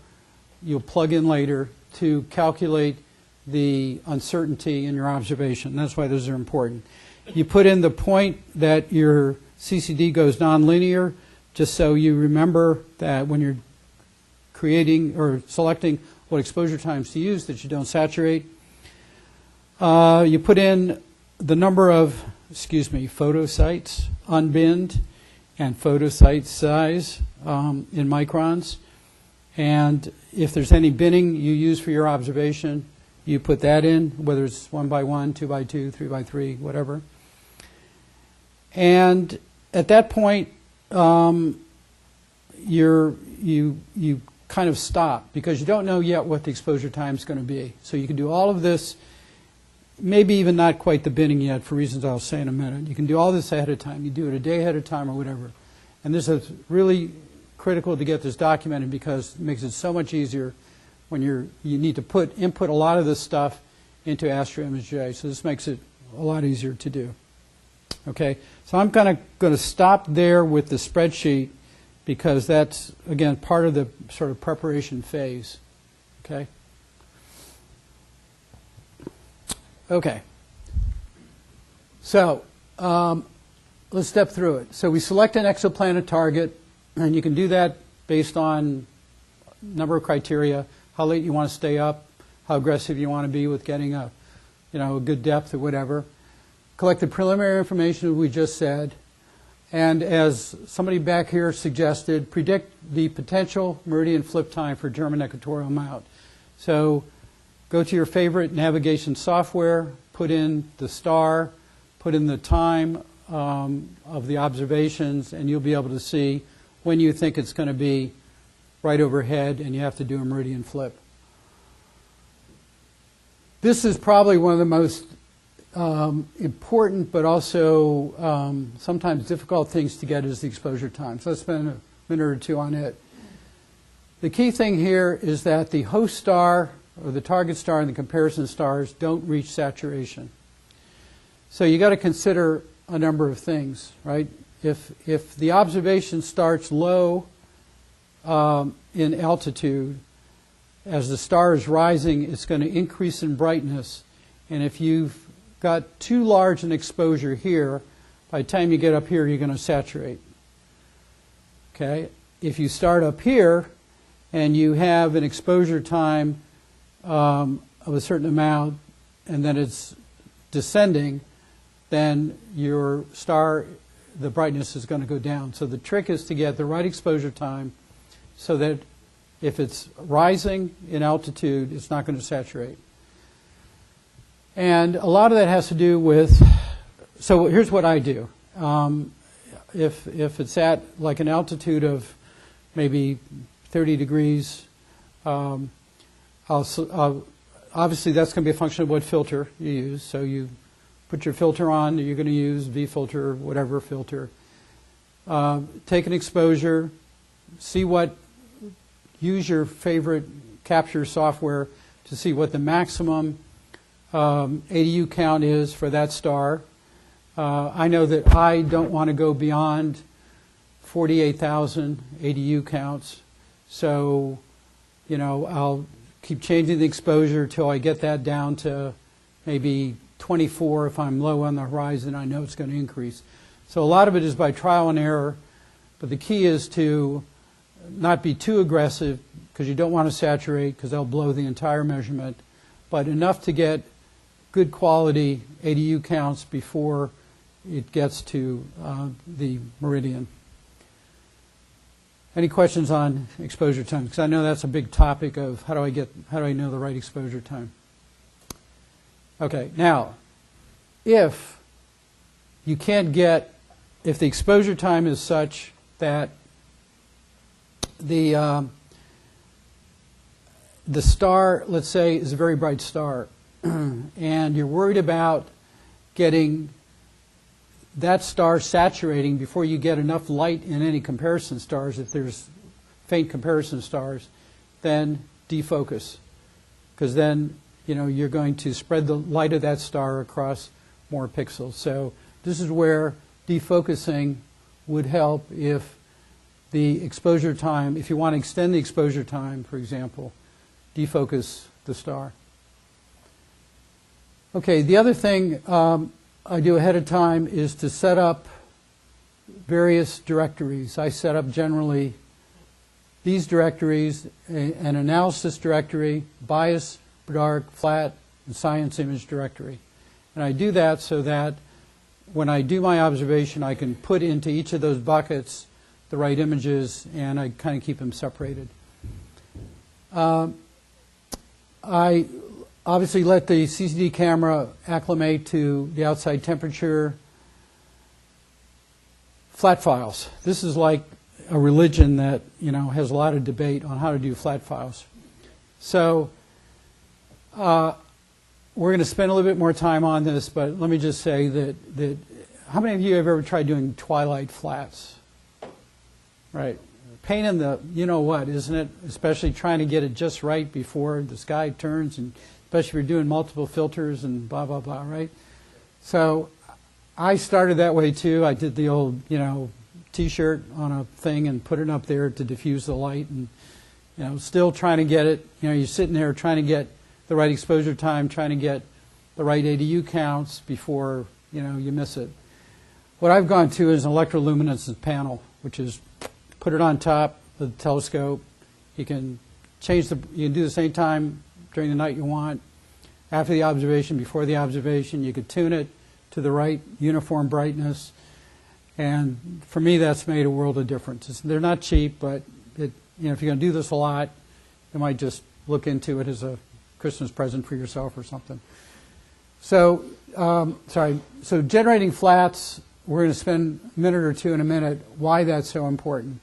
you'll plug in later to calculate the uncertainty in your observation. That's why those are important. You put in the point that your CCD goes nonlinear, just so you remember that when you're creating or selecting what exposure times to use, that you don't saturate. You put in the number of, photosites unbinned and photosite size in microns. And if there's any binning you use for your observation, you put that in, whether it's 1 by 1, 2 by 2, 3 by 3, whatever. And at that point, you kind of stop because you don't know yet what the exposure time is going to be. So you can do all of this maybe even not quite the binning yet for reasons I'll say in a minute. You can do all this ahead of time. You do it a day ahead of time or whatever. And this is really critical to get this documented because it makes it so much easier when you need to input a lot of this stuff into Astro ImageJ. So this makes it a lot easier to do. Okay, so I'm going to stop there with the spreadsheet because that's, again, part of the sort of preparation phase. Okay? Okay. So let's step through it. So we select an exoplanet target, and you can do that based on a number of criteria, how late you want to stay up, how aggressive you want to be with getting a good depth or whatever. Collect the preliminary information we just said, and as somebody back here suggested, predict the potential meridian flip time for German equatorial mount. So go to your favorite navigation software, put in the star, put in the time of the observations, and you'll be able to see when you think it's going to be right overhead and you have to do a meridian flip. This is probably one of the most important but also sometimes difficult things to get is the exposure time. So let's spend a minute or two on it. The key thing here is that the host star or the target star and the comparison stars don't reach saturation. So you got to consider a number of things, right? If the observation starts low in altitude, as the star is rising, it's going to increase in brightness. And if you've got too large an exposure here, by the time you get up here, you're going to saturate. Okay? If you start up here and you have an exposure time of a certain amount and then it's descending, then your star, the brightness is going to go down. So the trick is to get the right exposure time so that if it's rising in altitude, it's not going to saturate. And a lot of that has to do with, so here's what I do. If it's at like an altitude of maybe 30 degrees, obviously that's going to be a function of what filter you use. So you put your filter on, you're going to use V filter, whatever filter. Take an exposure, use your favorite capture software to see what the maximum ADU count is for that star. I know that I don't want to go beyond 48,000 ADU counts. So, I'll keep changing the exposure till I get that down to maybe 24. If I'm low on the horizon, I know it's going to increase. So a lot of it is by trial and error, but the key is to not be too aggressive because you don't want to saturate because they'll blow the entire measurement, but enough to get good quality ADU counts before it gets to the meridian. Any questions on exposure time? Because I know that's a big topic of how do I know the right exposure time? Okay, now, if the exposure time is such that the star, let's say, is a very bright star, and you're worried about getting that star saturating before you get enough light in any comparison stars, if there's faint comparison stars, then defocus. Because then, you're going to spread the light of that star across more pixels. So this is where defocusing would help if the exposure time, if you want to extend the exposure time, for example, defocus the star. Okay, the other thing I do ahead of time is to set up various directories. I set up generally these directories, an analysis directory, bias, dark, flat, and science image directory. And I do that so that when I do my observation, I can put into each of those buckets the right images, and I kind of keep them separated. I obviously let the CCD camera acclimate to the outside temperature. Flat files. This is like a religion that has a lot of debate on how to do flat files. So we're going to spend a little bit more time on this, but let me just say that how many of you have ever tried doing twilight flats? Right. Pain in the you-know-what, isn't it? Especially trying to get it just right before the sky turns, and especially if you're doing multiple filters and blah, blah, blah, right? So I started that way too. I did the old, T-shirt on a thing and put it up there to diffuse the light, and still trying to get it. You're sitting there trying to get the right exposure time, trying to get the right ADU counts before you miss it. What I've gone to is an electroluminescence panel, which is put it on top of the telescope. You can you can do the same time during the night you want, after the observation, before the observation. You could tune it to the right uniform brightness. And for me, that's made a world of difference. They're not cheap, but if you're going to do this a lot, you might just look into it as a Christmas present for yourself or something. So, so generating flats, we're going to spend a minute or two in a minute, why that's so important.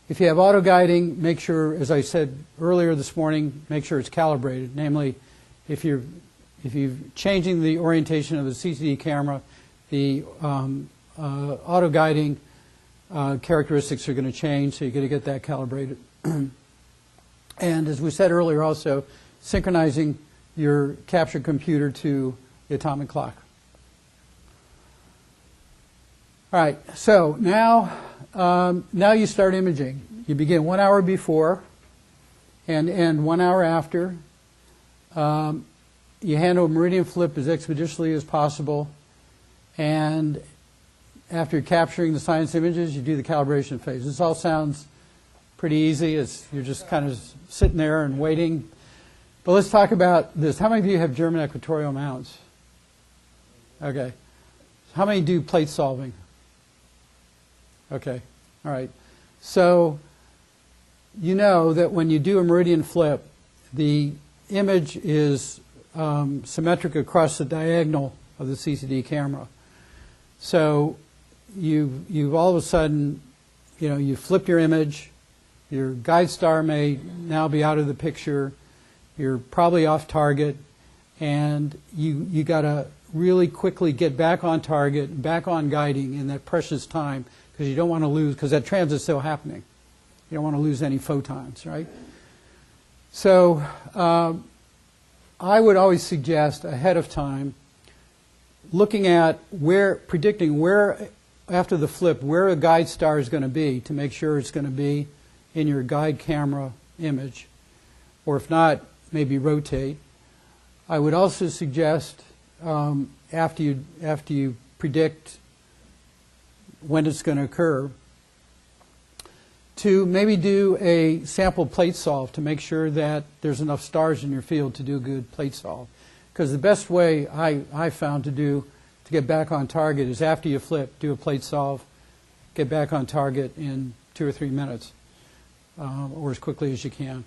If you have auto guiding, make sure, as I said earlier this morning, make sure it's calibrated. Namely, if you're changing the orientation of the CCD camera, the auto guiding characteristics are going to change, so you're going to get that calibrated. And as we said earlier also, synchronizing your capture computer to the atomic clock. All right, so now you start imaging. You begin 1 hour before and end 1 hour after. You handle meridian flip as expeditiously as possible, and after capturing the science images, you do the calibration phase. This all sounds pretty easy. You're just kind of sitting there and waiting. But let's talk about this. How many of you have German equatorial mounts? Okay. How many do plate solving? Okay. All right. So you know that when you do a meridian flip, the image is symmetric across the diagonal of the CCD camera. So you've all of a sudden, you flipped your image, your guide star may now be out of the picture, you're probably off target, and you got to really quickly get back on target, back on guiding in that precious time, because you don't want to lose, because that transit's still happening. You don't want to lose any photons, right? So I would always suggest ahead of time looking at predicting where, after the flip, where a guide star is going to be to make sure it's going to be in your guide camera image. Or if not, maybe rotate. I would also suggest, after you predict when it's going to occur, to maybe do a sample plate solve to make sure that there's enough stars in your field to do a good plate solve. Because the best way I found to get back on target is after you flip, do a plate solve, get back on target in 2 or 3 minutes, or as quickly as you can.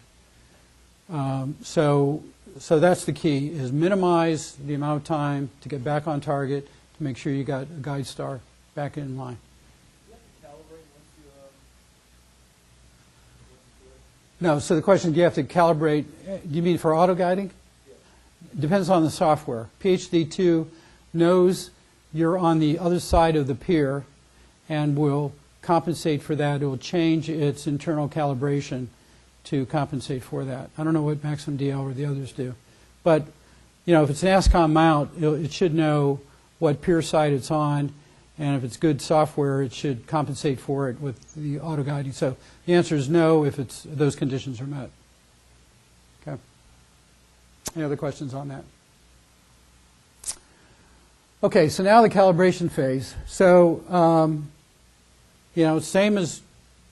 So that's the key, is minimize the amount of time to get back on target to make sure you got a guide star back in line.
Do you have to calibrate once you do it?
No, so the question, do you have to calibrate, do you mean for auto guiding? Depends on the software. PhD2 knows you're on the other side of the pier and will compensate for that. It will change its internal calibration to compensate for that. I don't know what Maxim DL or the others do. But, if it's an ASCOM mount, it should know what pier side it's on, and if it's good software, it should compensate for it with the auto guiding. So the answer is no if those conditions are met. Okay. Any other questions on that? Okay, so now the calibration phase. So, same as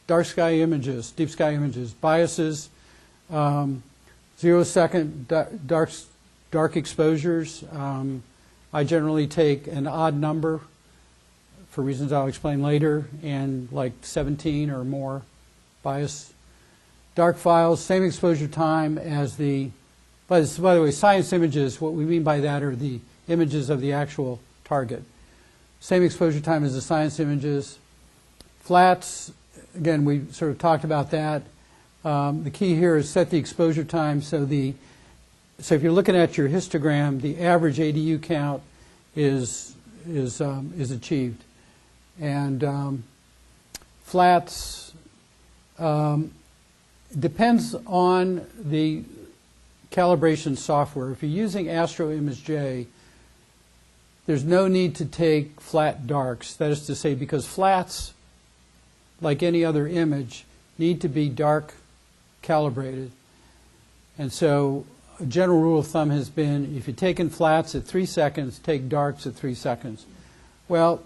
dark sky images, deep sky images, biases, 0-second dark exposures. I generally take an odd number for reasons I'll explain later, and like 17 or more bias. Dark files, same exposure time as the, by the way, science images, what we mean by that are the images of the actual target. Same exposure time as the science images. Flats, again, we sort of talked about that. The key here is set the exposure time so the so if you're looking at your histogram, the average ADU count is achieved. And flats depends on the calibration software. If you're using Astro ImageJ, there's no need to take flat darks. That is to say, because flats, like any other image, need to be dark calibrated. And so a general rule of thumb has been, if you're taking flats at 3 seconds, take darks at 3 seconds. Well,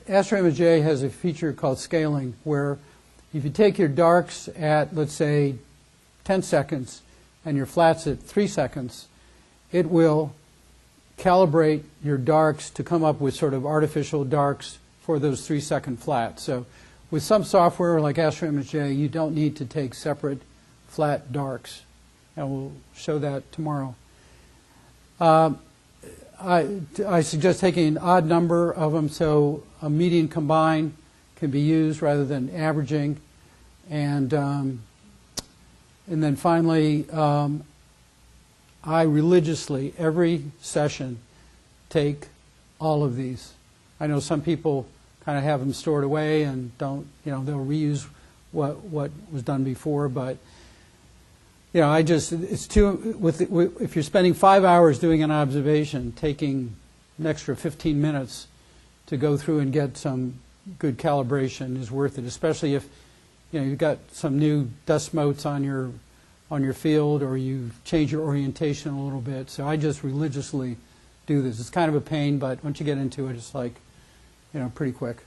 Astro ImageJ has a feature called scaling, where if you take your darks at, let's say, 10 seconds and your flats at 3 seconds, it will calibrate your darks to come up with sort of artificial darks for those 3-second flats. So with some software like Astro ImageJ, you don't need to take separate flat darks. And we'll show that tomorrow. I suggest taking an odd number of them, so a median combine can be used rather than averaging. And then finally, I religiously, every session, take all of these. I know some people kind of have them stored away and don't, they'll reuse what was done before, but it's too, if you're spending 5 hours doing an observation, taking an extra 15 minutes to go through and get some good calibration is worth it, especially if you've got some new dust motes on your field, or you've changed your orientation a little bit. So I just religiously do this. It's kind of a pain, but once you get into it, it's like, pretty quick.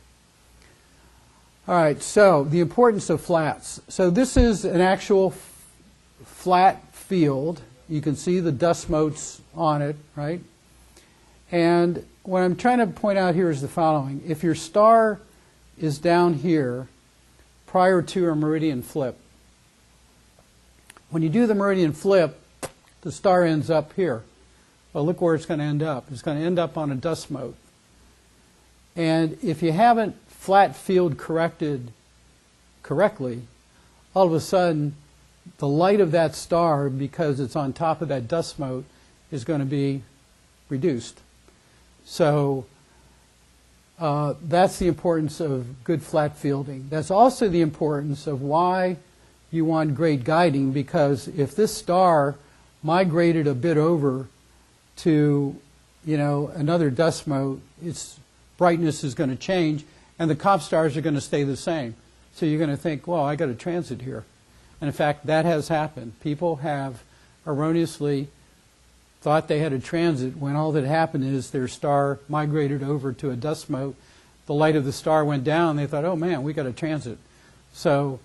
All right, so the importance of flats. So this is an actual flat field. You can see the dust motes on it, right? And what I'm trying to point out here is the following. If your star is down here prior to a meridian flip, when you do the meridian flip, the star ends up here. Well, look where it's going to end up. It's going to end up on a dust mote. And if you haven't flat field corrected correctly, all of a sudden, the light of that star, because it's on top of that dust mote, is going to be reduced. So that's the importance of good flat fielding. That's also the importance of why you want great guiding, because if this star migrated a bit over to another dust mote, its brightness is going to change, and the comp stars are going to stay the same. So you're going to think, well, I got a transit here. And in fact, that has happened. People have erroneously thought they had a transit when all that happened is their star migrated over to a dust mote. The light of the star went down. They thought, oh man, we got a transit. So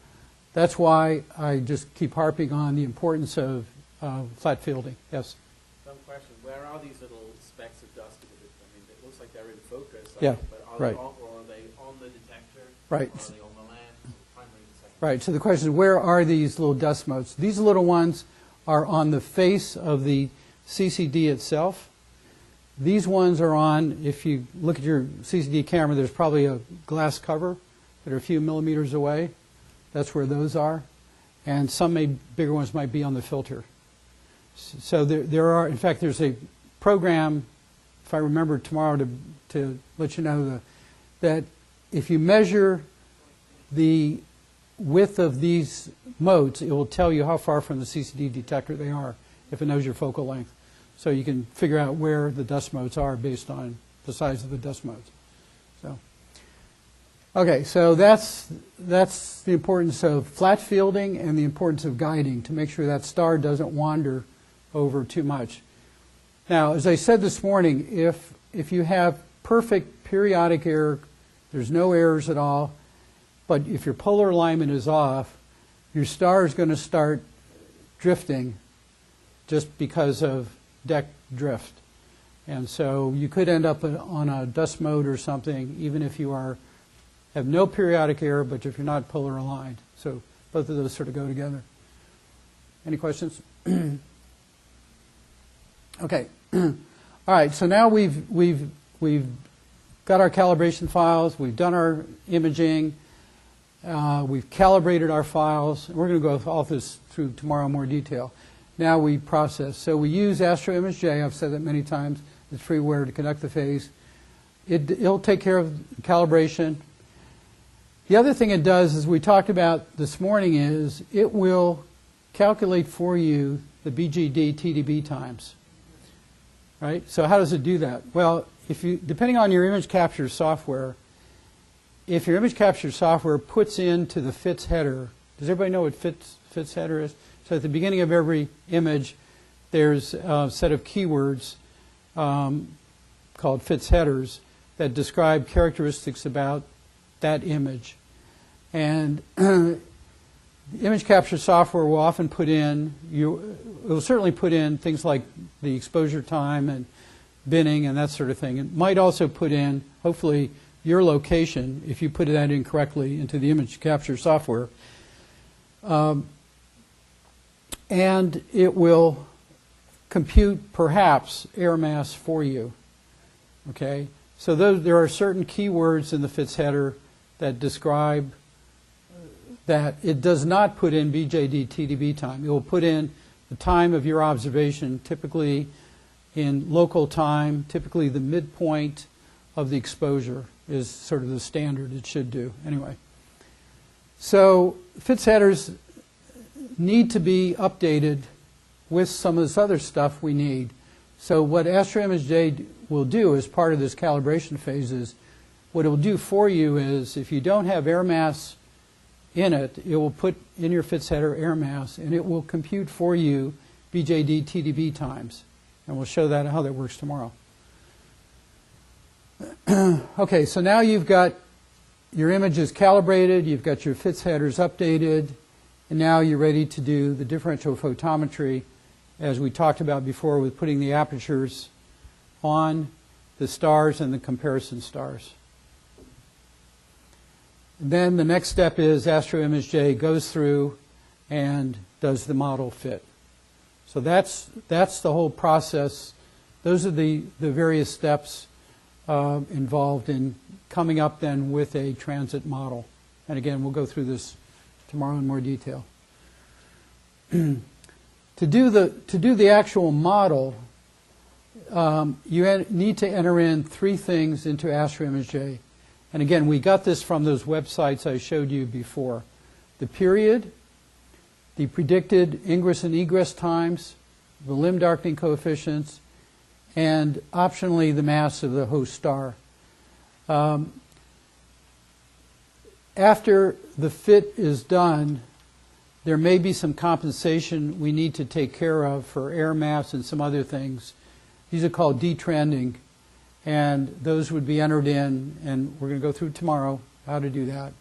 that's why I just keep harping on the importance of flat fielding. Yes?
Some question. Where are these little specks of dust? It looks like they're in focus.
Yeah,
but are
right.
they are they on the detector?
Right.
Or are they on the land? Primary detector.
Right. So the question is, where are these little dust motes? These little ones are on the face of the CCD itself. These ones are on, if you look at your CCD camera, there's probably a glass cover that are a few millimeters away. That's where those are. And some bigger ones might be on the filter. So there are, in fact, there's a program, if I remember tomorrow to let you know, that if you measure the width of these motes, it will tell you how far from the CCD detector they are, if it knows your focal length. So you can figure out where the dust motes are based on the size of the dust motes. So, okay, so that's the importance of flat fielding and the importance of guiding to make sure that star doesn't wander over too much. Now, as I said this morning, if you have perfect periodic error, there's no errors at all, but if your polar alignment is off, your star is going to start drifting just because of deck drift. And so you could end up on a dust mote or something, even if you have no periodic error, but if you're not polar aligned. So both of those sort of go together. Any questions? Okay. All right. So now we've got our calibration files. We've done our imaging. We've calibrated our files. And we're going to go all this through tomorrow in more detail. now we process. So we use Astro Image J, I've said that many times, it's freeware to conduct the phase. It'll take care of calibration. The other thing it does, as we talked about this morning, is it will calculate for you the BGD TDB times. Right? So how does it do that? Well, depending on your image capture software, if your image capture software puts into the FITS header, does everybody know what FITS header is? So at the beginning of every image, there's a set of keywords called FITS headers that describe characteristics about that image. And the image capture software will often put in, it will certainly put in things like the exposure time and binning and that sort of thing. It might also put in, hopefully, your location, if you put that in correctly into the image capture software. And it will compute, perhaps, air mass for you. Okay? So there are certain keywords in the FITS header that describe that it does not put in BJD TDB time. It will put in the time of your observation, typically in local time, typically the midpoint of the exposure is sort of the standard it should do. Anyway, so FITS headers need to be updated with some of this other stuff we need. So what Astro Image J will do as part of this calibration phase is, what it will do for you is, if you don't have air mass in it, it will put in your FITS header air mass, and it will compute for you BJD TDB times. And we'll show that how that works tomorrow. Okay, so now you've got your images calibrated, you've got your FITS headers updated, and now you're ready to do the differential photometry, as we talked about before, with putting the apertures on the stars and the comparison stars. Then the next step is Astro Image J goes through and does the model fit. So that's the whole process. Those are the various steps involved in coming up then with a transit model. And again, we'll go through this tomorrow in more detail. To do the actual model, you need to enter in 3 things into Astro Image J. And again, we got this from those websites I showed you before. The period, the predicted ingress and egress times, the limb darkening coefficients, and optionally the mass of the host star. After the fit is done, there may be some compensation we need to take care of for air mass and some other things. These are called detrending, and those would be entered in, and we're going to go through tomorrow how to do that.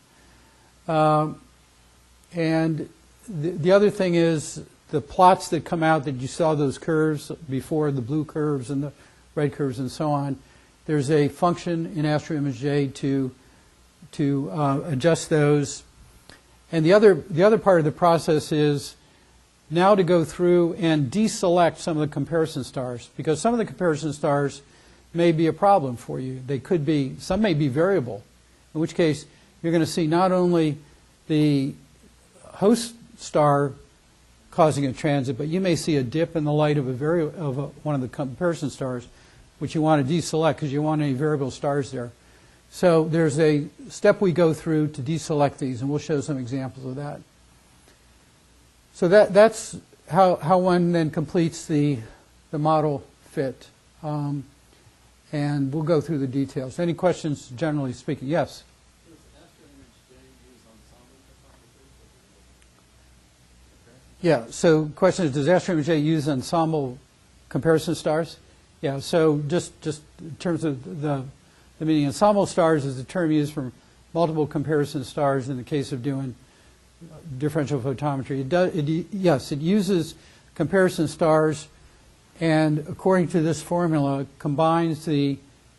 And the other thing is the plots that come out that you saw those curves before, the blue curves and the red curves and so on. There's a function in Astro Image J to adjust those. And the other part of the process is now to go through and deselect some of the comparison stars, because some of the comparison stars may be a problem for you. They could be, some may be variable, in which case you're going to see not only the host star causing a transit, but you may see a dip in the light of one of the comparison stars, which you want to deselect because you want any variable stars there. So there's a step we go through to deselect these, and we'll show some examples of that. So that's how one then completes the model fit. And we'll go through the details. Any questions, generally speaking? Yes?
Does Astro Image J use ensemble photography?
Yeah, so the question is, does Astro Image J use ensemble comparison stars? Yeah, so just in terms of the meaning, ensemble stars is a term used for multiple comparison stars in the case of doing differential photometry. Yes, it uses comparison stars, and according to this formula,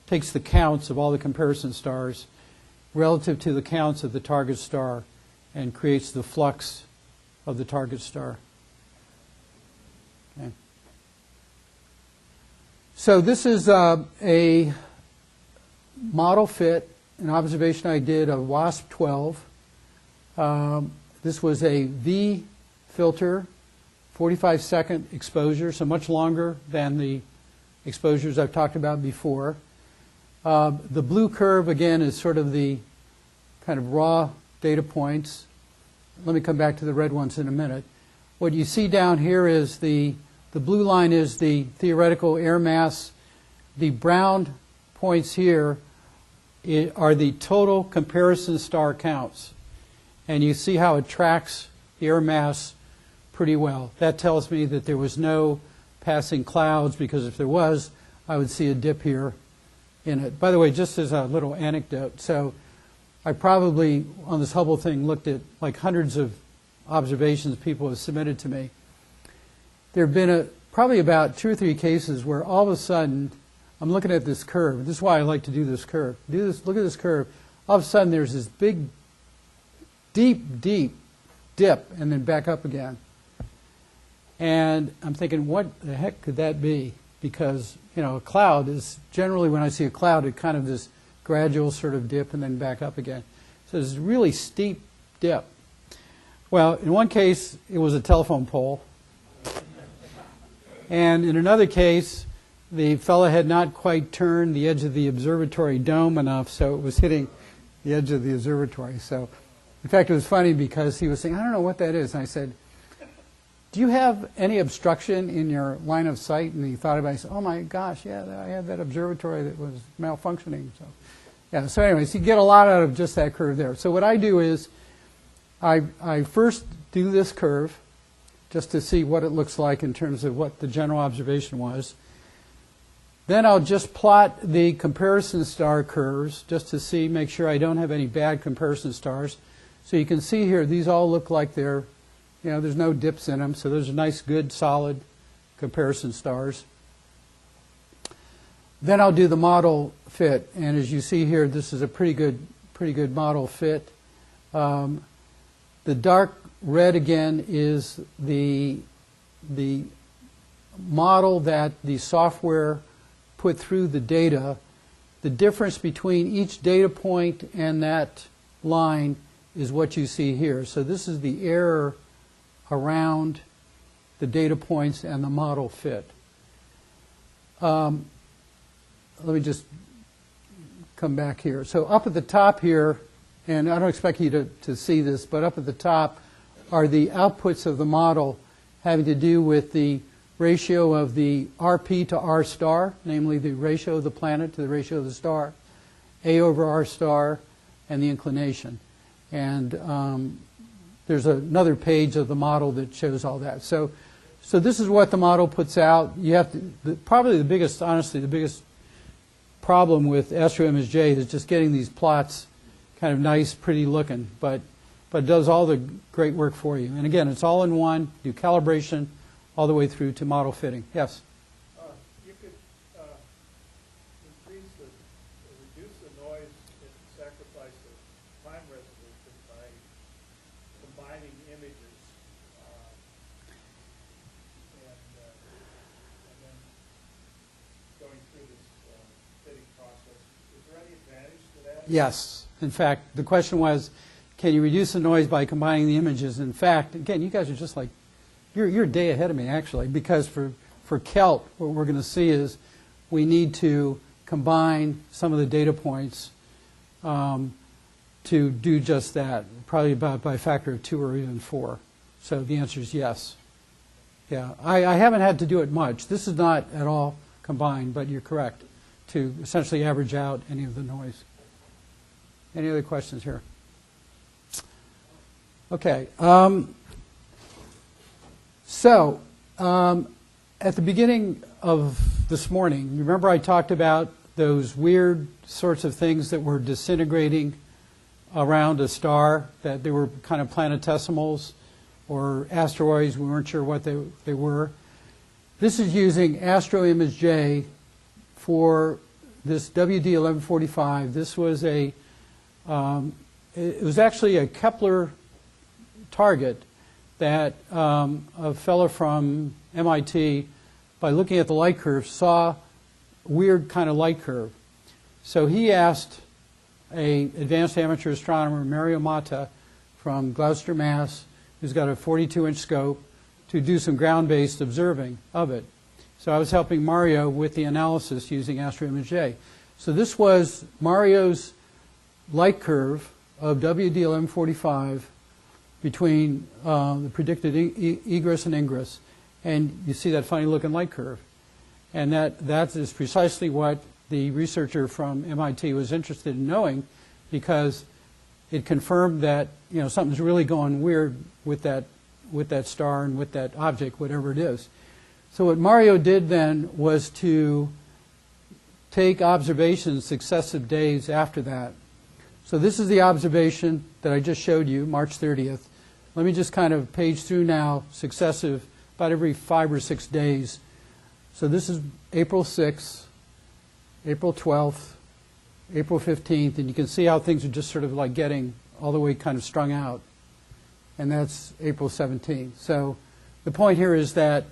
takes the counts of all the comparison stars relative to the counts of the target star and creates the flux of the target star. Okay. So this is a model fit, an observation I did of WASP-12. This was a V filter 45-second exposure, so much longer than the exposures I've talked about before. The blue curve, again, is sort of the kind of raw data points. Let me come back to the red ones in a minute. What you see down here is the blue line is the theoretical air mass. The brown points here are the total comparison star counts. And you see how it tracks the air mass pretty well. That tells me that there was no passing clouds, because if there was, I would see a dip here in it. By the way, just as a little anecdote, so I probably, on this Hubble thing, looked at like hundreds of observations people have submitted to me. There have been probably about 2 or 3 cases where all of a sudden, I'm looking at this curve. This is why I like to do this curve. Look at this curve. All of a sudden, there's this big, deep, deep dip, and then back up again. And I'm thinking, what the heck could that be? Because, you know, a cloud is generally, when I see a cloud, it kind of this gradual sort of dip and then back up again. So it's a really steep dip. Well, in one case, it was a telephone pole. And in another case, the fellow had not quite turned the edge of the observatory dome enough, so it was hitting the edge of the observatory. So, in fact, it was funny because he was saying, I don't know what that is. And I said, do you have any obstruction in your line of sight? And he thought about it. He said, oh my gosh, yeah, I had that observatory that was malfunctioning. So, yeah. So anyways, you get a lot out of just that curve there. So what I do is I first do this curve just to see what it looks like in terms of what the general observation was. Then I'll just plot the comparison star curves just to see, make sure I don't have any bad comparison stars. So you can see here, these all look like they're, you know, there's no dips in them, so those are nice, good, solid comparison stars. Then I'll do the model fit, and as you see here, this is a pretty good model fit. The dark red again is the model that the software put through the data. The difference between each data point and that line is what you see here. So this is the error around the data points and the model fit. Let me just come back here. So up at the top here, and I don't expect you to see this, but up at the top are the outputs of the model having to do with the ratio of the RP to R star, namely the ratio of the planet to the ratio of the star, A over R star, and the inclination. And there's another page of the model that shows all that. So this is what the model puts out. You have to, probably the biggest, honestly, the biggest problem with Astro MSJ is just getting these plots kind of nice, pretty looking, but it does all the great work for you. And again, it's all in one. Do calibration all the way through to model fitting. Yes?
You could increase reduce the noise and sacrifice the time resolution by combining images and then going through this fitting process. Is there any advantage to that?
Yes. In fact, the question was, can you reduce the noise by combining the images? In fact, again, you guys are just like, you're a day ahead of me, actually, because for KELT, what we're going to see is we need to combine some of the data points to do just that, probably about by a factor of 2 or even 4. So the answer is yes. Yeah, I haven't had to do it much. This is not at all combined, but you're correct, to essentially average out any of the noise. Any other questions here? Okay. At the beginning of this morning, remember I talked about those weird sorts of things that were disintegrating around a star, that they were kind of planetesimals or asteroids. We weren't sure what they were. This is using Astro ImageJ for this WD-1145. This was it was actually a Kepler target that a fellow from MIT, by looking at the light curve, saw a weird kind of light curve. So he asked an advanced amateur astronomer, Mario Mata, from Gloucester, Mass., who's got a 42-inch scope, to do some ground-based observing of it. So I was helping Mario with the analysis using Astro Image J. So this was Mario's light curve of WD1145 between the predicted egress and ingress. And you see that funny looking light curve. And that is precisely what the researcher from MIT was interested in knowing, because it confirmed that something's really going weird with that star and with that object, whatever it is. So what Mario did then was to take observations successive days after that. So this is the observation that I just showed you, March 30th. Let me just kind of page through now, successive, about every 5 or 6 days. So this is April 6th, April 12th, April 15th, and you can see how things are just sort of like getting all the way kind of strung out. And that's April 17th. So the point here is that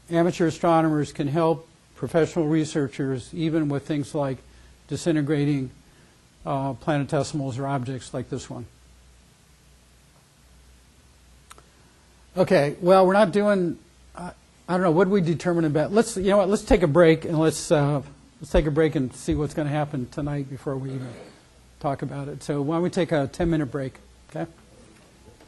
amateur astronomers can help professional researchers even with things like disintegrating planetesimals or objects like this one. Okay, well, we're not doing, I don't know, what did we determine about, let's take a break, and let's take a break and see what's going to happen tonight before we even talk about it. So why don't we take a 10-minute break, okay?